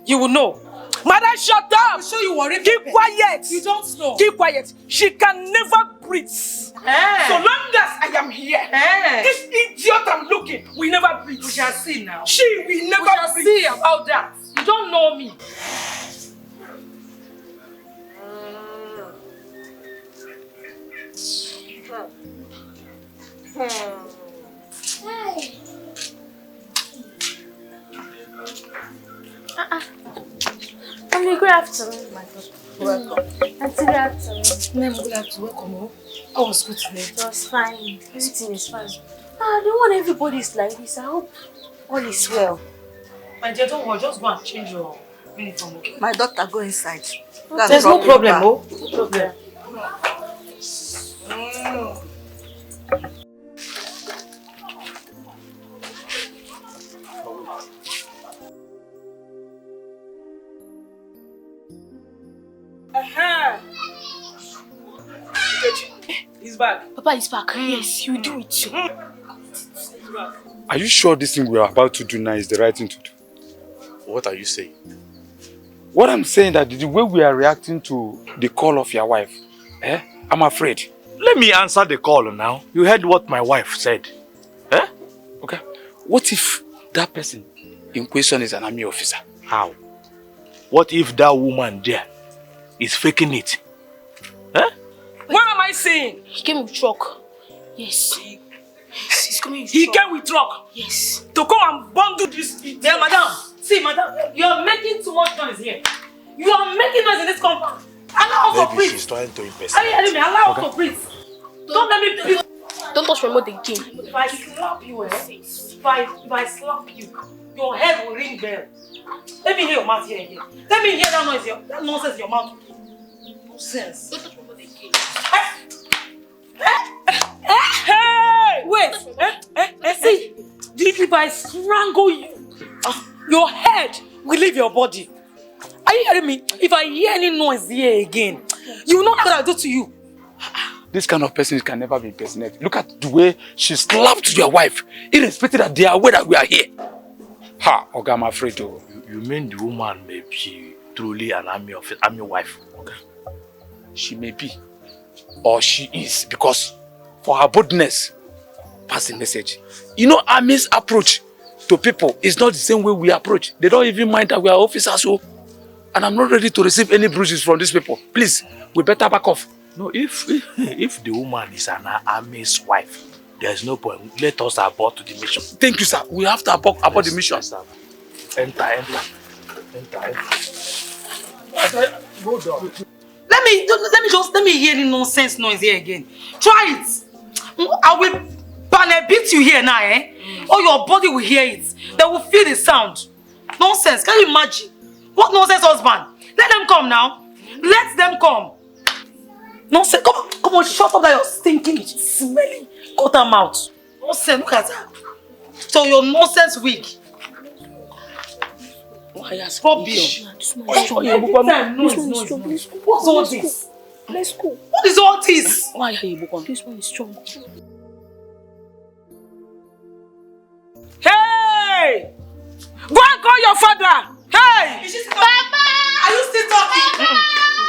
Speaker 5: you will know.
Speaker 7: Madam, shut up!
Speaker 5: I'm sure you worry.
Speaker 7: Keep quiet!
Speaker 5: You don't know.
Speaker 7: Keep quiet. She can never breathe. So long as I am here, this idiot I'm looking will never breathe.
Speaker 5: We shall see now.
Speaker 7: She will never breathe.
Speaker 5: See about that. You don't know me.
Speaker 2: Good afternoon, my God.
Speaker 5: Welcome.
Speaker 2: Auntie, good afternoon.
Speaker 5: Ma'am, good afternoon. Welcome. How was good today?
Speaker 2: It was fine. Everything is fine. I don't want everybody's like this. I hope all is well.
Speaker 5: My dear, don't worry. Just go and change your uniform, okay?
Speaker 4: My daughter, go inside.
Speaker 5: There's no problem, oh. No problem.
Speaker 7: He's back.
Speaker 2: Papa is back. Yes, you do it too.
Speaker 11: Are you sure this thing we are about to do now is the right thing to do?
Speaker 12: What are you saying?
Speaker 11: What I'm saying that the way we are reacting to the call of your wife, I'm afraid.
Speaker 12: Let me answer the call now. You heard what my wife said.
Speaker 11: Okay. What if that person in question is an army officer?
Speaker 12: How? What if that woman there is faking it?
Speaker 7: What am I saying?
Speaker 2: He came with truck. Yes. He's coming with
Speaker 7: He
Speaker 2: truck.
Speaker 7: came with truck.
Speaker 2: Yes.
Speaker 7: To come and bundle this.
Speaker 5: Yeah, madam. See, madam, you are making too much noise here. You are making noise in this compound. Allow us to breathe.
Speaker 12: She's trying to impress
Speaker 5: Are you hearing me? Allow us to breathe. Don't let me breathe.
Speaker 2: Don't touch my mouth again.
Speaker 5: If I slap you, if I slap you, your head will ring bell. Let me hear your mouth here again. Let me hear that noise, that nonsense in your mouth. Nonsense.
Speaker 2: Don't touch my mouth again.
Speaker 7: Hey!
Speaker 5: Wait.
Speaker 2: See,
Speaker 5: If I strangle you, your head will leave your body. Are you hearing me? If I hear any noise here again, you will know what I'll do to you.
Speaker 11: This kind of person can never be impersonated. Look at the way she slapped your wife, irrespective that they are aware that we are here. Ha, okay, I'm afraid to.
Speaker 12: You mean the woman may be truly an army wife? Okay.
Speaker 11: She may be, or she is, because for her boldness, pass the message. You know, army's approach to people is not the same way we approach. They don't even mind that we are officers, so, and I'm not ready to receive any bruises from these people. Please, we better back off.
Speaker 12: No, if the woman is an army's wife, there's no point. Let us abort the mission.
Speaker 11: Thank you, sir. We have to abort the mission.
Speaker 12: Enter.
Speaker 5: Hold on. Let me hear any nonsense noise here again. Try it. I will beat you here now, eh? Or your body will hear it. They will feel the sound. Nonsense. Can you imagine? What nonsense, husband? Let them come now. Let them come. Nonsense. Come on, shut up that you're stinking, smelly, cut them out. Nonsense, look at that. So your nonsense wig. Rubbish. What's all this?
Speaker 2: Let's go.
Speaker 5: What is all this?
Speaker 2: Why are you born? This one is strong.
Speaker 7: Hey! Go and call your father! Hey!
Speaker 5: Papa! Are you still talking?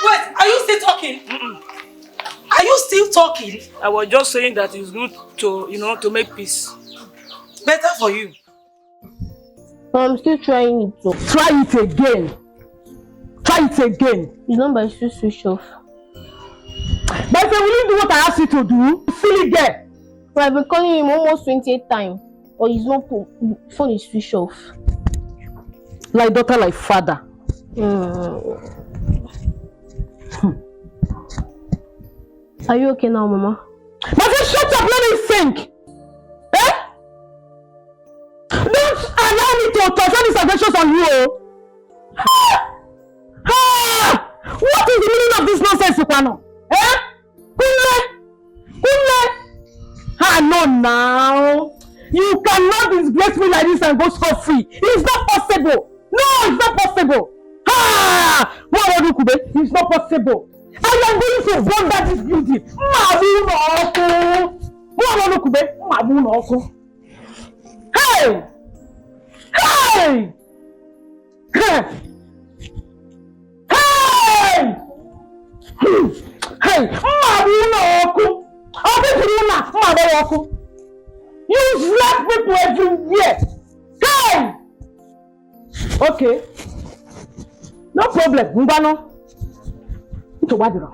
Speaker 5: Wait, are you still talking? Are you still talking?
Speaker 7: I was just saying that it's good to, to make peace.
Speaker 5: Better for you.
Speaker 2: I'm still trying it though.
Speaker 1: Try it again.
Speaker 2: His number is still switched off.
Speaker 1: But if will you do what I asked you to do? Silly girl.
Speaker 2: But I've been calling him almost 28 times. But his phone is switched off.
Speaker 1: Like daughter, like father.
Speaker 2: Are you okay now, Mama?
Speaker 1: But you shut up, let me think. Eh? Don't allow me to transfer these aggressions on you. What is the meaning of this nonsense, Upano? Eh? Kule? No, now. You cannot disgrace me like this and go scot-free. It's not possible. No, it's not possible. It's not possible. I am going to burn that this building. Hey! You slap people everywhere. Hey! Okay. No problem. Mbano. Ito wadiro.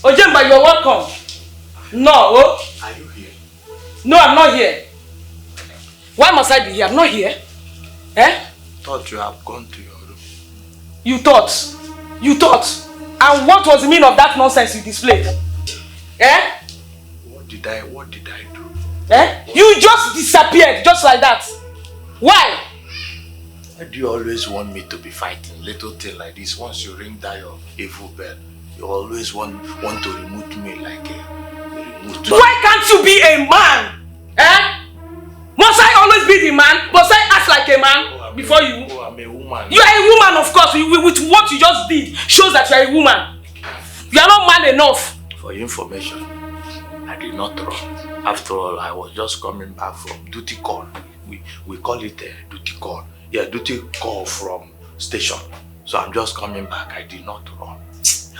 Speaker 7: Ojemba, you're welcome. No.
Speaker 12: Are you here?
Speaker 7: No, I'm not here. Why must I be here? I'm not here. Eh?
Speaker 12: Thought you have gone to your room.
Speaker 7: You thought. And what was the meaning of that nonsense you displayed? Eh?
Speaker 12: What did I do?
Speaker 7: Eh? You just disappeared, just like that. Why?
Speaker 12: Why do you always want me to be fighting little thing like this? Once you ring that your evil bell, you always want to remove me like a
Speaker 7: Why can't you be a man? Eh? Must I always be the man? Must I like a man before you?
Speaker 12: Oh, I'm a woman.
Speaker 7: You are a woman, of course. With what you just did shows that you are a woman. You are not man enough.
Speaker 12: For your information, I did not run. After all, I was just coming back from duty call. We call it a duty call. Yeah, duty call from station. So I'm just coming back. I did not run.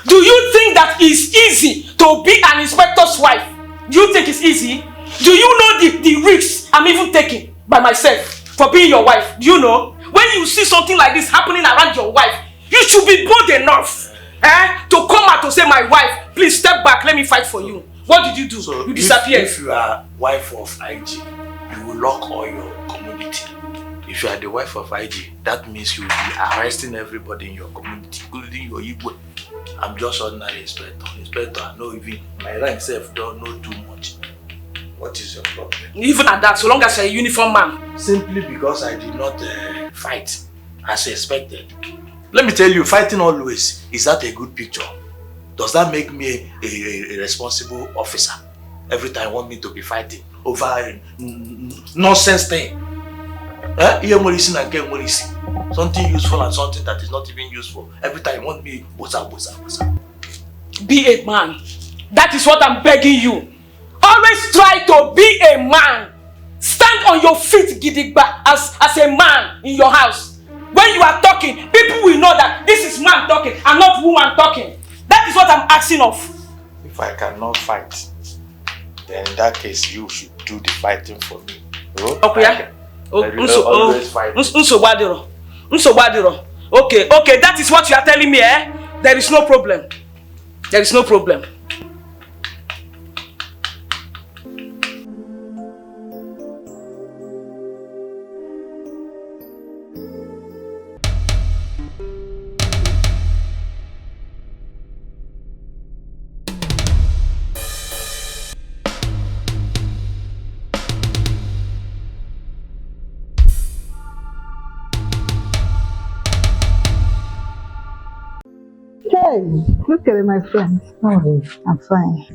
Speaker 7: Do you think that it's easy to be an inspector's wife? Do you think it's easy? Do you know the risks I'm even taking by myself for being your wife? Do you know? When you see something like this happening around your wife, you should be bold enough to come out to say, my wife, please step back, let me fight for you. What did you do? So you disappeared.
Speaker 12: If you are wife of IG, you will lock all your community. If you are the wife of IG, that means you will be arresting everybody in your community, including your Igbo. I'm just ordinary inspector. Inspector, I know even my rank self don't know too much. What is your problem?
Speaker 7: Even at that, so long as you're a uniform man.
Speaker 12: Simply because I did not fight as expected. Let me tell you, fighting always, is that a good picture? Does that make me a responsible officer? Every time you want me to be fighting over a nonsense thing. Something useful and something that is not even useful. Every time you want me, bosa.
Speaker 7: Be a man. That is what I'm begging you. Always try to be a man. Stand on your feet, Gidigba, as a man in your house. When you are talking, people will know that this is man talking and not woman talking. That is what I'm asking of.
Speaker 12: If I cannot fight, then in that case you should do the fighting for me.
Speaker 7: Okay. Okay, that is what you are telling me, eh? There is no problem. There is no problem.
Speaker 13: Hey, look at it, my friend. Oh, I'm fine.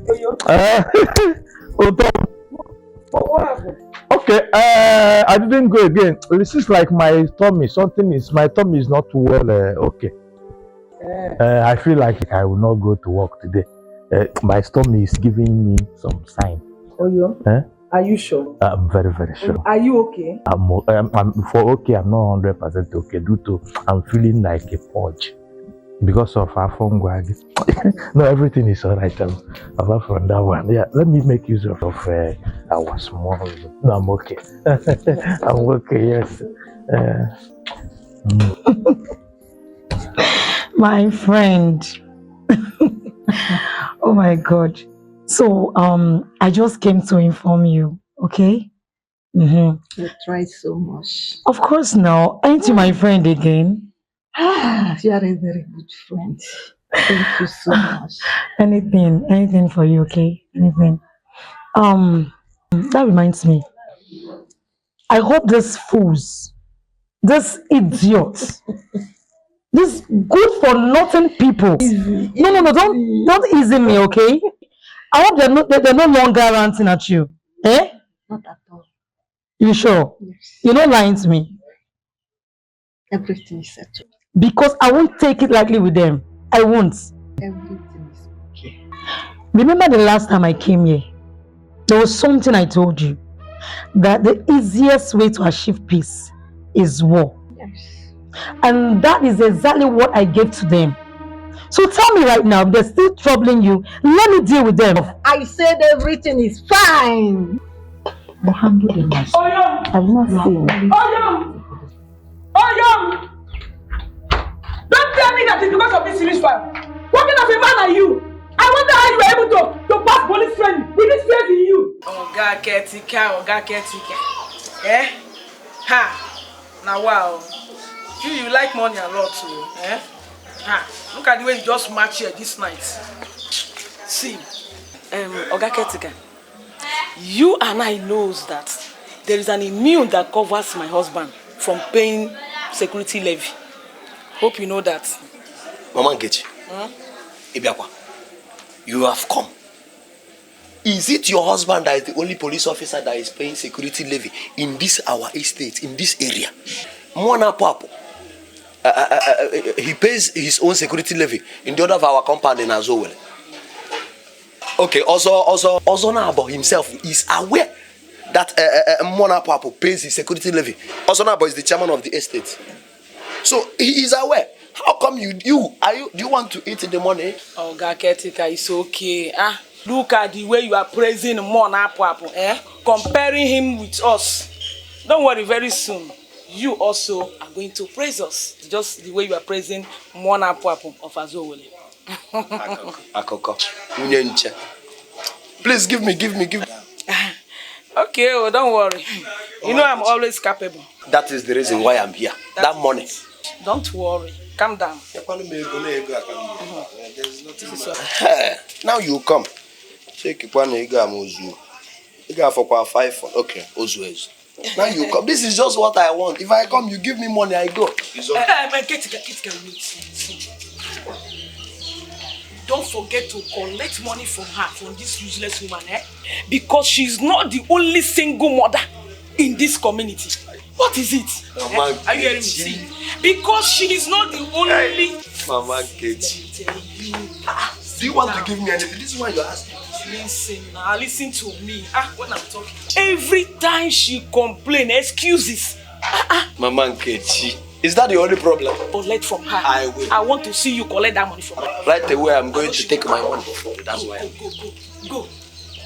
Speaker 3: Okay, I didn't go again. This is like my tummy. My tummy is not well. Okay. I feel like I will not go to work today. My stomach is giving me some sign.
Speaker 9: Oh, yeah? Are you sure?
Speaker 3: I'm very, very sure.
Speaker 9: Are you okay?
Speaker 3: I'm not 100% okay due to I'm feeling like a purge. Because of our phone gwag. No, everything is alright. Apart from that one. Yeah, let me make use of our small. No, I'm okay. I'm okay, yes.
Speaker 8: My friend. Oh my God. So I just came to inform you, okay?
Speaker 13: You tried so much.
Speaker 8: Of course now. Ain't you my friend again?
Speaker 13: You are a very good friend. Thank you so much.
Speaker 8: Anything for you, okay? Anything. That reminds me. I hope these fools, these idiots, these good for nothing people. No, don't easy me, okay? I hope they're no longer ranting at you. Eh?
Speaker 13: Not at all.
Speaker 8: You sure?
Speaker 13: Yes.
Speaker 8: You're not lying to me.
Speaker 13: Everything is settled.
Speaker 8: Because I won't take it lightly with them. I won't.
Speaker 13: Everything is okay.
Speaker 8: Remember the last time I came here? There was something I told you. That the easiest way to achieve peace is war.
Speaker 13: Yes.
Speaker 8: And that is exactly what I gave to them. So tell me right now, if they're still troubling you, let me deal with them.
Speaker 13: I said everything is fine.
Speaker 8: But handle them. I've not seen it.
Speaker 7: Oyom! Don't tell me that it's because of this serious file. What kind of a man are you? I wonder how you were able to pass police training with this faith in you. Oga Ketika. Eh? Ha! Now wow. You like money a lot too. Eh? Ha! Look at the way you just match here this night. See. Oga Ketika. You and I knows that there is an immune that covers my husband from paying security levy. Hope you know that.
Speaker 14: Mama Nkechi, you have come. Is it your husband that is the only police officer that is paying security levy in this our estate, in this area? Mwana Papo. He pays his own security levy in the other of our compound in Azowele. Okay, also now about himself is aware that Mwana Papo pays his security levy. Also now is the chairman of the estate. So he is aware. How come do you want to eat the money?
Speaker 7: Oh, Gaketika, it's okay. Look at the way you are praising Mwana Papo, comparing him with us. Don't worry, very soon you also are going to praise us, just the way you are praising Mwana Papo of Azowele.
Speaker 14: Akoko, Nche. Please give me.
Speaker 7: Okay, well, don't worry. You know I'm always capable.
Speaker 14: That is the reason why I'm here. That money.
Speaker 7: Don't worry. Calm down.
Speaker 14: Now you come. Shake it one ega mozu. Ega for 5. Okay, Ozu. Now you come. This is just what I want. If I come, you give me money, I go.
Speaker 7: Don't forget to collect money from her, from this useless woman, because she's not the only single mother in this community. What is it? Are you hearing me? See? Because she is not the only.
Speaker 14: Mama Kechi. Do you want to give me anything? This is why you're asking.
Speaker 7: Listen to me. When I'm talking, every time she complains, excuses.
Speaker 14: Mama Kechi. Is that the only problem?
Speaker 7: Collect from her.
Speaker 14: I will.
Speaker 7: I want to see you collect that money from her.
Speaker 14: Right away, I'm going to take my money. That's why.
Speaker 7: Go.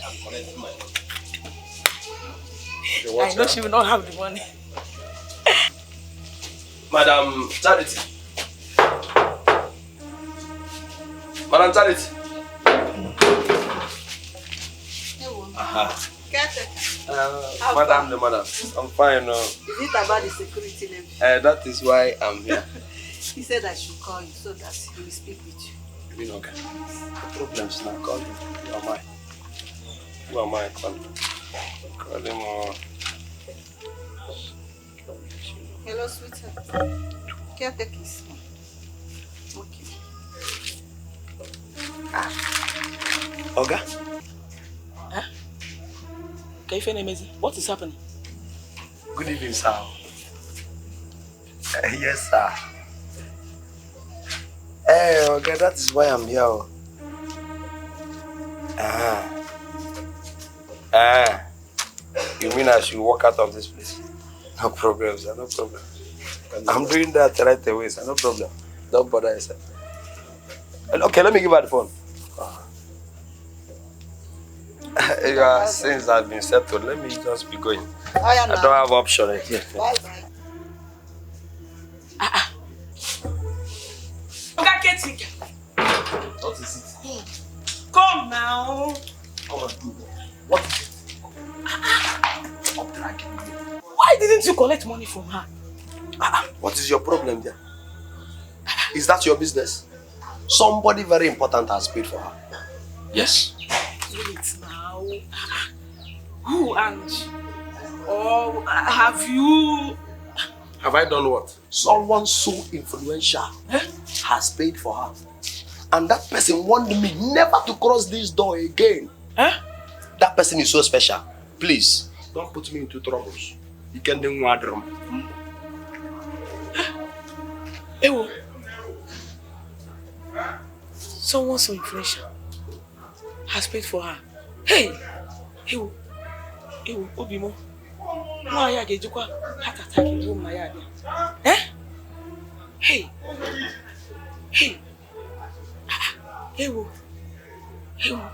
Speaker 14: I'm collecting my money.
Speaker 7: I know she will not have the money.
Speaker 14: Madam Charity. Madam Charity. Madam the madam. I'm fine now.
Speaker 4: Is it about the security levy?
Speaker 14: That is why I'm here.
Speaker 4: He said I should call you so that he will speak with you.
Speaker 14: You know, okay. The problem's not calling. Who am I calling? Call him
Speaker 4: Hello, sweetheart. Caretaker is here. Okay.
Speaker 14: Oga?
Speaker 7: What is happening?
Speaker 14: Good evening, sir. Yes, sir. Hey, okay, that is why I'm here. You mean I should walk out of this place? No problem, sir, no problem. I'm doing that right away, sir, no problem. Don't bother yourself. Okay, let me give her the phone. Your sins have been settled. Let me just be going. I don't have option again.
Speaker 4: Bye-bye.
Speaker 14: What is it?
Speaker 7: Come now.
Speaker 14: Come and do what? What is it? Stop dragging me.
Speaker 7: Why didn't you collect money from her?
Speaker 14: What is your problem there? Is that your business? Somebody very important has paid for her. Yes.
Speaker 7: Wait now. Who and? Or have you?
Speaker 14: Have I done what? Someone so influential has paid for her. And that person warned me never to cross this door again. That person is so special. Please, don't put me into troubles. You can do one drum.
Speaker 7: Ewo. Someone so influential has paid for her. Hey! Ewo. Ewo, Obimo. No, I get you heart attack in room, my yard. Hey! Hey! Ewo. Ewo.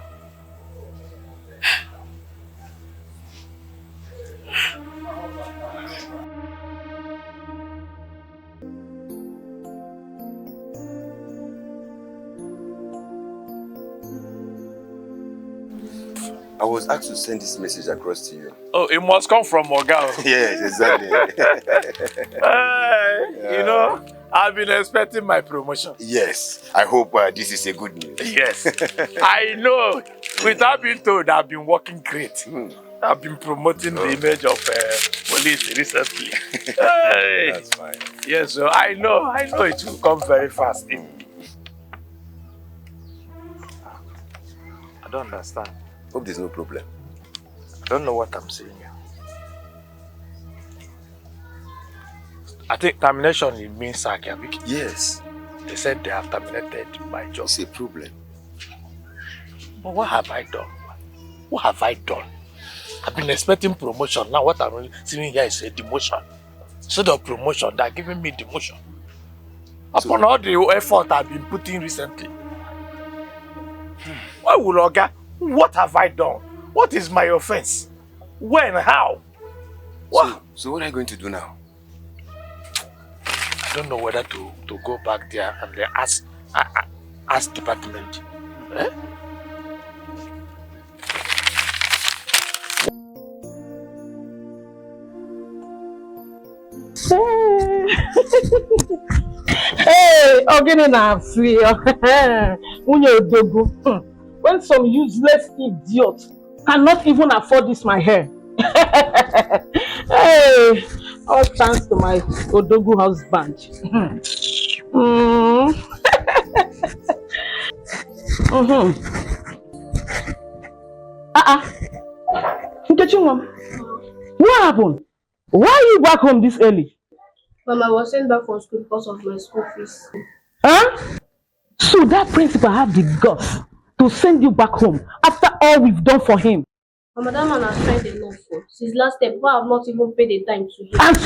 Speaker 15: I was asked to send this message across to you.
Speaker 11: Oh, it must come from Morgan.
Speaker 15: Yes, exactly.
Speaker 11: You know, I've been expecting my promotion.
Speaker 15: Yes, I hope this is a good news.
Speaker 11: Yes, I know. Without being told, I've been working great. I've been promoting the image of police recently.
Speaker 15: That's fine.
Speaker 11: Yes, so I know it will come very fast. I don't understand.
Speaker 15: Hope there's no problem.
Speaker 12: I don't know what I'm saying here. I think termination it means sack.
Speaker 15: Yes.
Speaker 12: They said they have terminated my job.
Speaker 15: It's a problem.
Speaker 12: But what have I done? What have I done? I've been expecting promotion. Now what I'm seeing here is a demotion. Instead of promotion, they're giving me demotion. Upon all the effort I've been putting recently. Why will Oga? What have I done? What is my offense? When? How? What?
Speaker 15: So what are you going to do now?
Speaker 12: I don't know whether to go back there and ask department. Eh?
Speaker 1: Hey, Ogini na free. When some useless idiot cannot even afford this my hair. Hey, all thanks to my Odogu husband. What happened? Why are you back home this early?
Speaker 2: Mama, I was sent back from school because of my school fees.
Speaker 1: Huh? So that principal have the guts to send you back home after all we've done for him.
Speaker 2: Mama, that man has tried enough for. Since last step, I have not even paid the time to him.
Speaker 1: And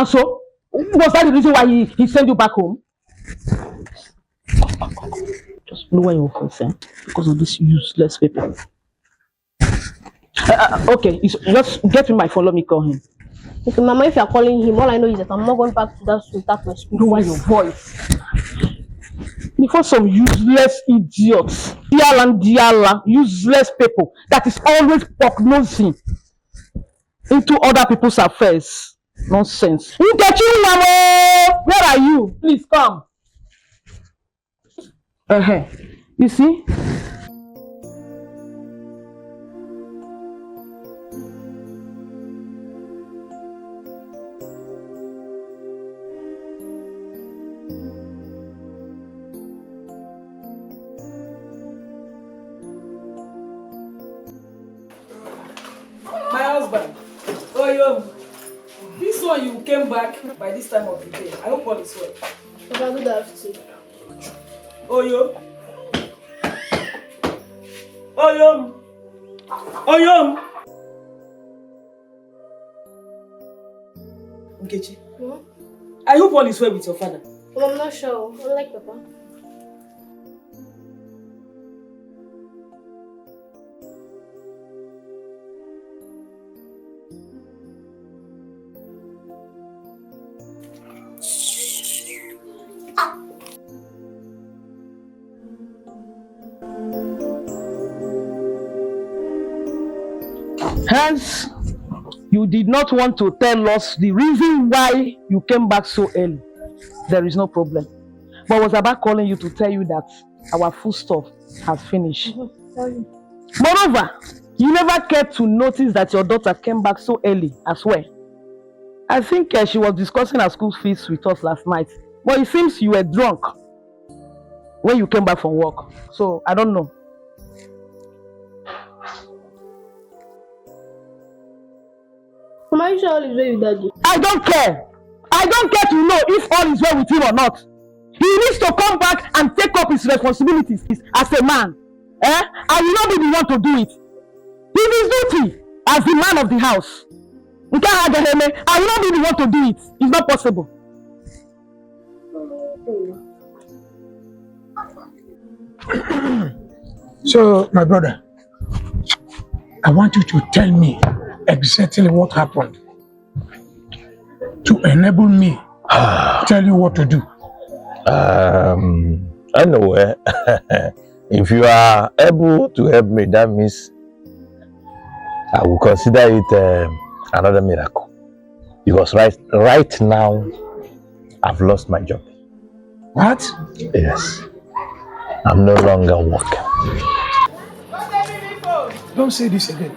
Speaker 1: so? Was that the reason why he sent you back home? Just lower your voice, eh? Because of this useless people. Okay, just get me my phone, let me call him.
Speaker 2: Okay, Mama, if you are calling him, all I know is that I'm not going back to that school without my school.
Speaker 1: Lower your voice. Before some useless idiots, diala, useless people that is always prognosing into other people's affairs. Nonsense. Where are you? Please come. You see?
Speaker 9: My husband. Oh, yo. This one you came back by this time of the day. I hope all is well.
Speaker 2: Papa, good afternoon.
Speaker 9: Oh, yo. Oh, yo. Oh, yo. Nkechi. I hope all is well with your father.
Speaker 2: Well, I'm not sure. I like Papa.
Speaker 1: Hence, you did not want to tell us the reason why you came back so early. There is no problem. But I was about calling you to tell you that our food stuff has finished.
Speaker 2: Sorry.
Speaker 1: Moreover, you never cared to notice that your daughter came back so early as well. I think she was discussing her school fees with us last night. But it seems you were drunk when you came back from work. So, I don't know.
Speaker 2: Mama, are you sure all is well with Daddy?
Speaker 1: I don't care. I don't care to know if all is well with him or not. He needs to come back and take up his responsibilities as a man. I will not be the one to do it. It is duty as the man of the house. I will not be the one to do it. It's not possible.
Speaker 10: So, my brother, I want you to tell me exactly what happened to enable me tell you what to do.
Speaker 6: Anyway, if you are able to help me, that means I will consider it another miracle. Because right now, I've lost my job.
Speaker 10: What?
Speaker 6: Yes. I'm no longer working.
Speaker 10: Don't say this again.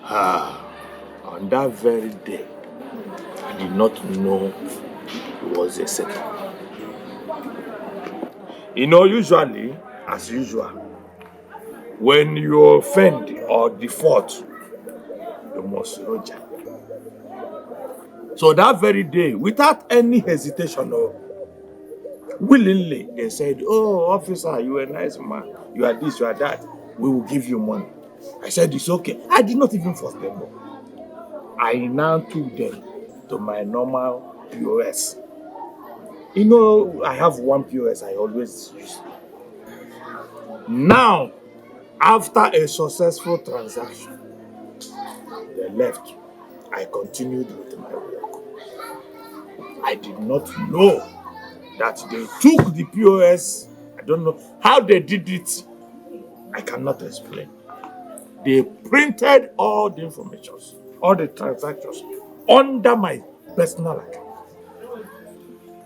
Speaker 12: On that very day, I did not know it was a second. You know, usually, as usual,
Speaker 6: When you offend or default, you must roger. So that very day, without any hesitation or willingly, they said, oh, officer, you are a nice man. You are this, you are that. We will give you money. I said, it's okay. I did not even force them. I now took them to my normal POS. You know, I have one POS I always use. Now, after a successful transaction, they left. I continued with my work. I did not know that they took the POS. I don't know how they did it. I cannot explain. They printed all the information, all the transactions under my personal account.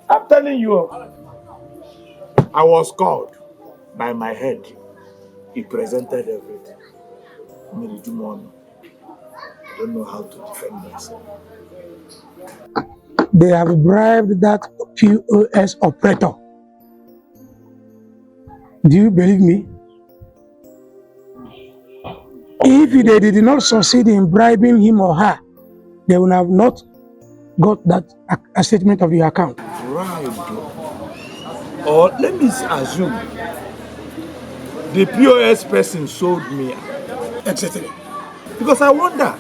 Speaker 6: I'm telling you, I was called by my head. He presented everything. I don't know how to defend myself.
Speaker 10: They have bribed that POS operator. Do you believe me? If they did not succeed in bribing him or her, they would have not got that a statement of your account.
Speaker 6: Right. Or let me assume the POS person sold me, etc. Because I wonder,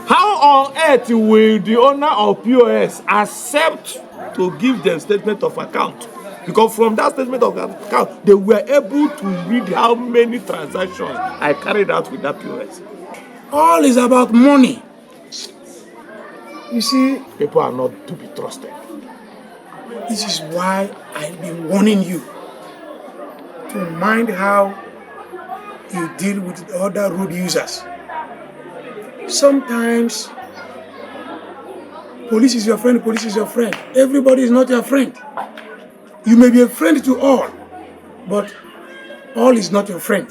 Speaker 6: how on earth will the owner of POS accept to give them statement of account? Because from that statement of account, they were able to read how many transactions I carried out with that POS.
Speaker 10: All is about money.
Speaker 6: You see, people are not to be trusted.
Speaker 10: This is why I've been warning you to mind how you deal with other road users. Sometimes, police is your friend, police is your friend. Everybody is not your friend. You may be a friend to all, but all is not your friend.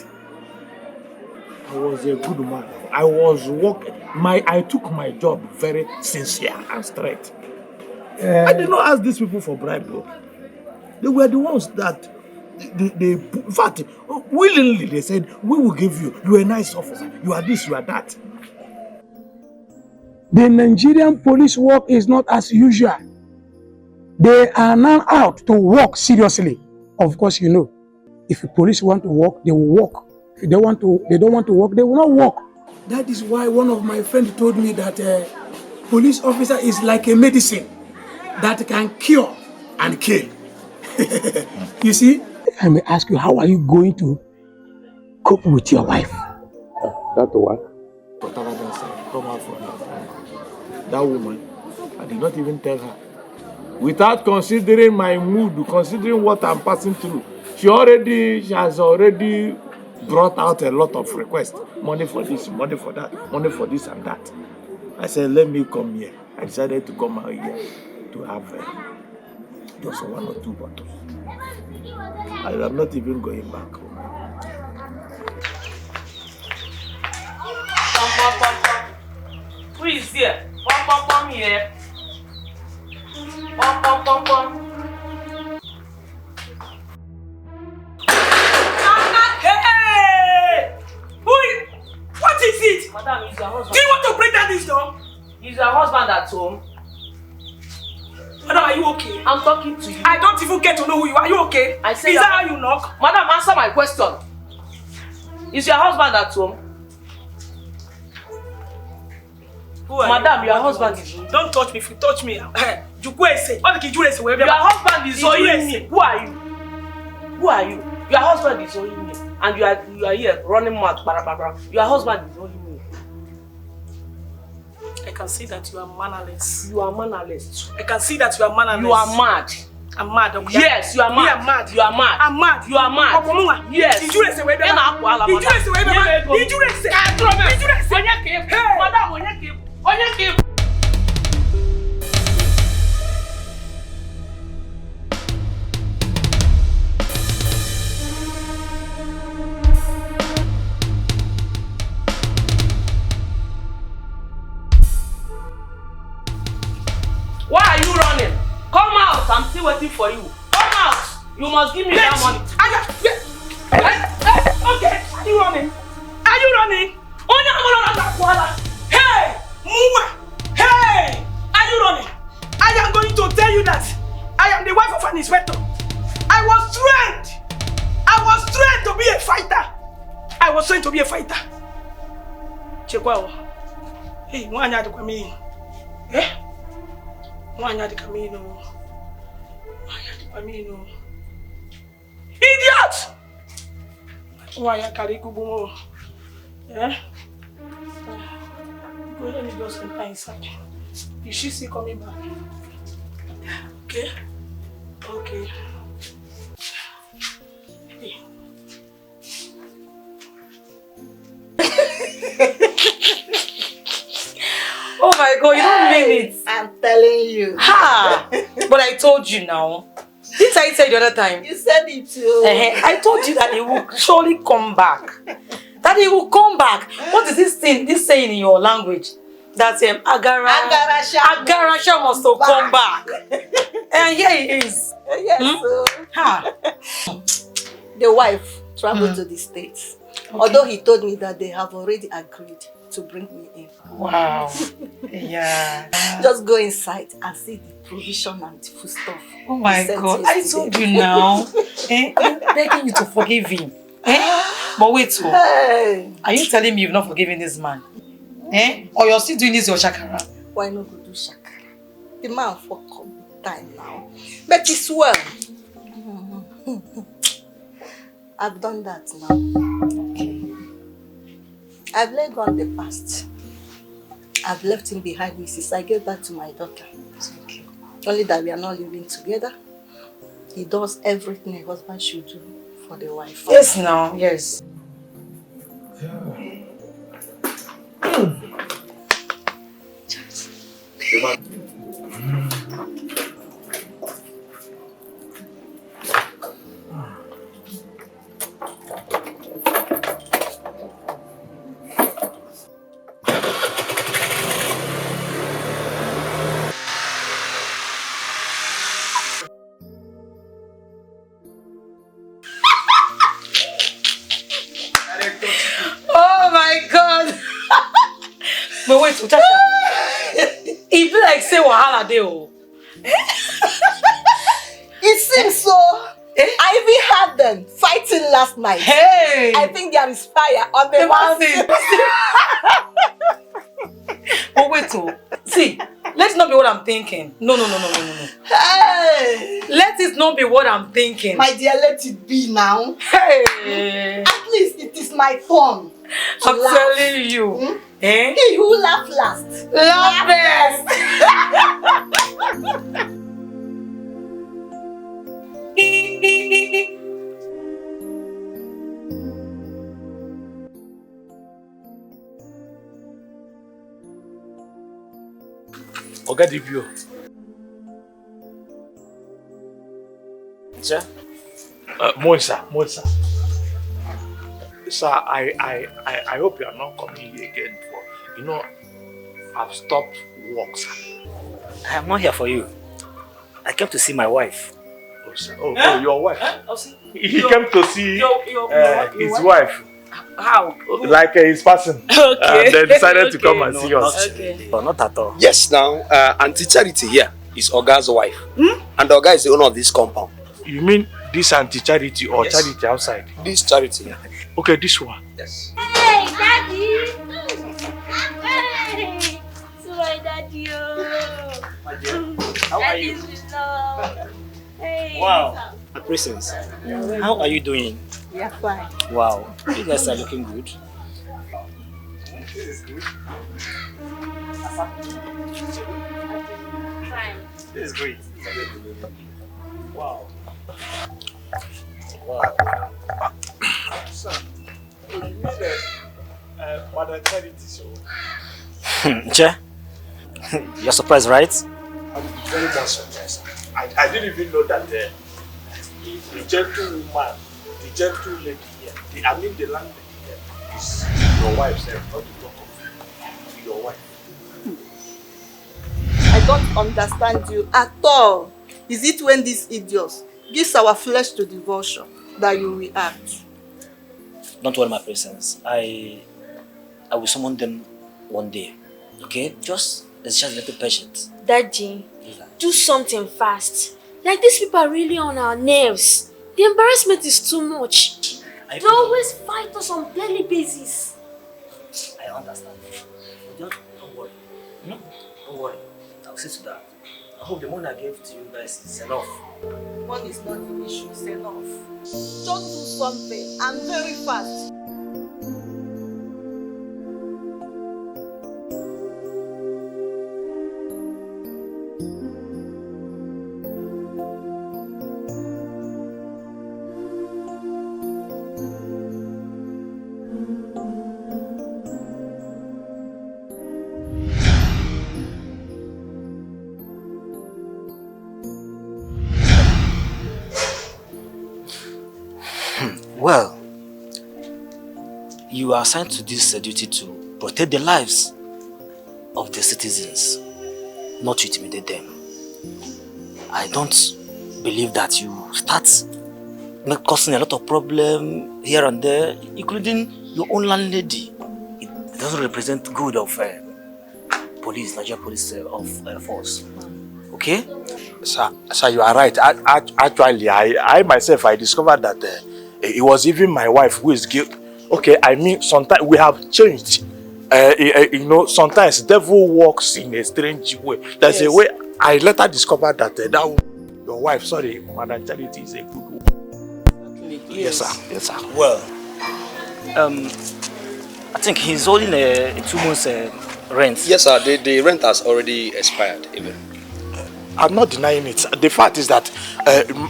Speaker 6: I was a good man. I was working. I took my job very sincere and straight. I did not ask these people for bribe, though. They were the ones that they in fact, willingly they said, we will give you. You are a nice officer. You are this, you are that.
Speaker 10: The Nigerian police work is not as usual. They are now out to work seriously. Of course, you know, if the police want to work, they will work. If they don't want to work, they will not work. That is why one of my friends told me that a police officer is like a medicine that can cure and kill. You see? I may ask you, how are you going to cope with your wife?
Speaker 6: That one? Come out from that woman. I did not even tell her. Without considering my mood, considering what I'm passing through, she has already brought out a lot of requests. Money for this, money for that, money for this and that. I said, let me come here. I decided to come out here to have just 1 or 2 bottles. I am not even going back home.
Speaker 5: Who is here? Come here. Come.
Speaker 7: Hey! What is it?
Speaker 5: Madam, is your husband?
Speaker 7: Do you want to break down this door?
Speaker 5: Is your husband at home?
Speaker 7: Madam, are you okay?
Speaker 5: I'm talking to you.
Speaker 7: I don't even get to know who you are. Are you okay?
Speaker 5: I say
Speaker 7: is that how you knock?
Speaker 5: Madam, answer my question. Is your husband at home? Madam, your husband is home.
Speaker 7: Don't touch me. If you touch me, your husband
Speaker 5: is owing me. Who are you? Who are you? Your husband is owing me. And you are here running mad. Your husband is owing me.
Speaker 7: I can see that you are mannerless.
Speaker 5: You are mannerless.
Speaker 7: I can see that you are mannerless.
Speaker 5: You are mad.
Speaker 7: I'm mad. Okay?
Speaker 5: Yes, you are mad.
Speaker 7: We are mad.
Speaker 5: You are mad.
Speaker 7: I'm mad.
Speaker 5: You are mad. Yes.
Speaker 7: Did you say where the Madam,
Speaker 5: why are you running? Come out. I'm still waiting for you. Come out. You must give me that money.
Speaker 7: Okay. you running? Are you running? Hey! Move! Hey! Are you running? I am going to tell you that I am the wife of an inspector. I was trained to be a fighter. Chegwao. Hey, mwanya de kwami. Mwanya de kamino. Idiot! Mwanya kari kubumo. Go let me just enter inside. Is she still coming back? Okay. Okay. Hey.
Speaker 5: Oh my God, you don't mean it.
Speaker 4: I'm telling you.
Speaker 5: Ha! But I told you now. Didn't I say the other time?
Speaker 4: You said it too.
Speaker 5: I told you that he will surely come back. That he will come back. What is this saying in your language? That Agarasha must to come back. And here he is.
Speaker 4: Yes, the wife traveled to the States. Okay. Although he told me that they have already agreed to bring me in.
Speaker 5: Wow. Yeah.
Speaker 4: Just go inside and see the provision and the food stuff.
Speaker 5: Oh my God. I told you now. I'm begging you to forgive him. But wait, so are you telling me you've not forgiven this man? Or you're still doing this your shakara?
Speaker 4: Why not go do shakara? The man for come time now. But it's well. I've done that now. Okay. I've let go of the past. I've left him behind me since I gave back to my daughter. It's okay. Only that we are not living together. He does everything a husband should do for the wife.
Speaker 5: Yes, now, yes. Oh my God! But wait, Uchacha. It be like say wahala dey o.
Speaker 4: It seems so. I even had them fighting last night.
Speaker 5: Hey!
Speaker 4: I think there is fire on the mountain.
Speaker 5: But wait, see, let it not be what I'm thinking. No.
Speaker 4: Hey!
Speaker 5: Let it not be what I'm thinking.
Speaker 4: My dear, let it be now.
Speaker 5: Hey!
Speaker 4: At least it is my turn.
Speaker 5: I'm telling you.
Speaker 4: He who laugh last.
Speaker 5: Laugh best.
Speaker 3: Oga Dibio.
Speaker 11: Sir?
Speaker 3: Monsa. Sir, I hope you are not coming here again for, I've stopped work, sir.
Speaker 16: I am not here for you. I came to see my wife.
Speaker 3: Oh, sir. Oh, your wife? He came to see his wife.
Speaker 7: How?
Speaker 3: Like his person.
Speaker 7: Okay.
Speaker 3: They decided to come and see us.
Speaker 16: Not at all.
Speaker 14: Yes, now, Auntie Charity here is Oga's wife. And Oga is the owner of this compound.
Speaker 3: You mean this Auntie Charity or Charity outside?
Speaker 14: This Charity.
Speaker 3: Okay, this one.
Speaker 14: Yes.
Speaker 2: Hey, Daddy! Hey! So my Daddy,
Speaker 16: My dear, how are you?
Speaker 2: Hey!
Speaker 16: Wow. Presence, how are you doing?
Speaker 4: We are fine.
Speaker 16: Wow, you guys are looking good.
Speaker 2: Fine.
Speaker 16: This is great. Wow.
Speaker 3: Sir, you mean Mother Charity, so?
Speaker 16: Nche, you're surprised, right?
Speaker 3: I'm very much surprised. I didn't even know that the gentlewoman, the gentle lady here, the landlady here, is your wife, sir, not to talk of your wife.
Speaker 4: I don't understand you at all. Is it when these idiots gives our flesh to devotion that you react?
Speaker 16: Don't worry, my princess. I will summon them one day. Okay? Just exercise a little patience.
Speaker 2: Daddy, do something fast. Like, these people are really on our nerves. The embarrassment is too much. They always fight us on daily basis.
Speaker 16: I understand. Just don't worry. Don't worry. I'll see to that. I hope the money I gave to you guys is enough.
Speaker 4: Money is not the issue, it's enough. Just do something and very fast.
Speaker 16: Well, you are assigned to this duty to protect the lives of the citizens, not to intimidate them. I don't believe that you start causing a lot of problem here and there, including your own landlady. It doesn't represent good of police, Nigeria police force. Okay?
Speaker 6: Sir, you are right. Actually, I myself, I discovered that it was even my wife who is guilty. Okay, I mean, sometimes we have changed. You know, sometimes devil walks in a strange way. There's a way I later discovered that your wife, sorry, Madam Charity, is a good woman. Yes, sir. Yes, sir.
Speaker 16: Well, I think he's holding a 2 months rent.
Speaker 14: Yes, sir. The rent has already expired, even.
Speaker 6: I'm not denying it. The fact is that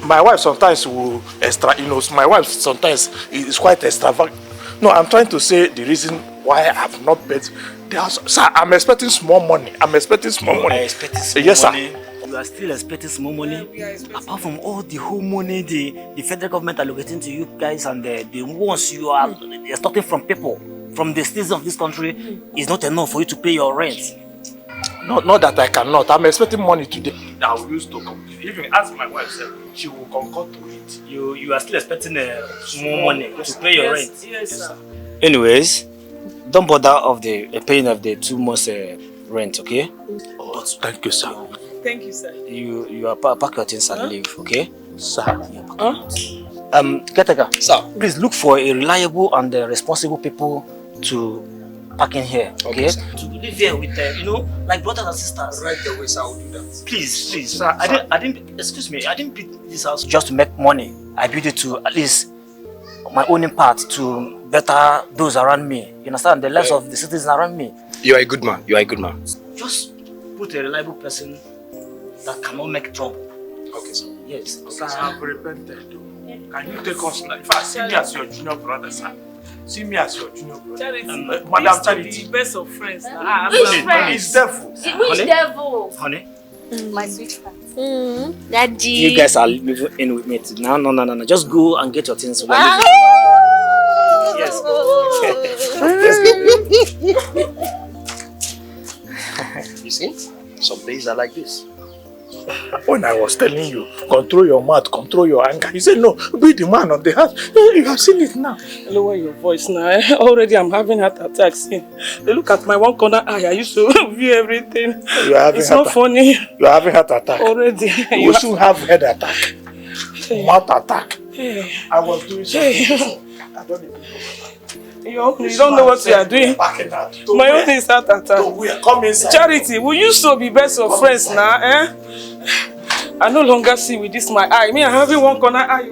Speaker 6: my wife sometimes will my wife sometimes is quite extravagant. No, I'm trying to say the reason why I have not paid. Sir, I'm expecting small money. I'm expecting small money.
Speaker 16: I expecting small
Speaker 6: yes,
Speaker 16: money.
Speaker 6: Sir.
Speaker 16: You are still expecting small money? Apart from all the whole money the federal government allocating to you guys and the ones you are extorting from people, from the citizens of this country, is not enough for you to pay your rent.
Speaker 6: Not that I cannot. I'm expecting money today. I will use to come. Even ask my wife, she will concur to it.
Speaker 16: You are still expecting small money to pay your rent.
Speaker 7: Yes, sir.
Speaker 16: Anyways, don't bother of the paying of the 2 months rent, okay?
Speaker 6: Oh, thank you, sir.
Speaker 7: Thank you, sir.
Speaker 16: You are pack your things and leave, okay?
Speaker 6: Sir.
Speaker 16: Caretaker,
Speaker 14: sir,
Speaker 16: please look for a reliable and responsible people to park in here, okay? To live here with, like brothers and sisters.
Speaker 14: Right away, sir, I will do that.
Speaker 16: Please, sir. I didn't. Excuse me. I didn't build this house just to make money. I built it to at least my own part to better those around me. You understand? The lives of the citizens around me.
Speaker 14: You are a good man. You are a good man.
Speaker 16: Just put a reliable person that cannot make trouble.
Speaker 14: Okay, sir.
Speaker 16: Yes.
Speaker 6: Sir, I have repented. Can you take us now? In fact, see me as your junior brother, sir. See me as your junior brother.
Speaker 7: Charity,
Speaker 6: Madam Charity.
Speaker 7: the best of friends.
Speaker 2: Which friend?
Speaker 6: It's devil.
Speaker 2: Which devil?
Speaker 16: Honey?
Speaker 2: My sweet friend. Daddy.
Speaker 16: You guys are living in with me. No. Just go and get your things. Yes.
Speaker 14: You see? Some days are like this.
Speaker 6: When I was telling you, control your mouth, control your anger, you said, no, be the man of the house. You have seen it now.
Speaker 7: Lower your voice now. Already I'm having heart attacks. Look at my one corner eye. I used to view everything. It's not funny.
Speaker 6: You are having heart attack.
Speaker 7: Already.
Speaker 6: You should have head attack. Mouth attack. I was doing something. I don't even know.
Speaker 7: You don't know what you are doing. My own is heart attack.
Speaker 6: Come inside.
Speaker 7: Charity, will you so be best of friends now? I no longer see with this my eye. Me, I'm having one corner eye.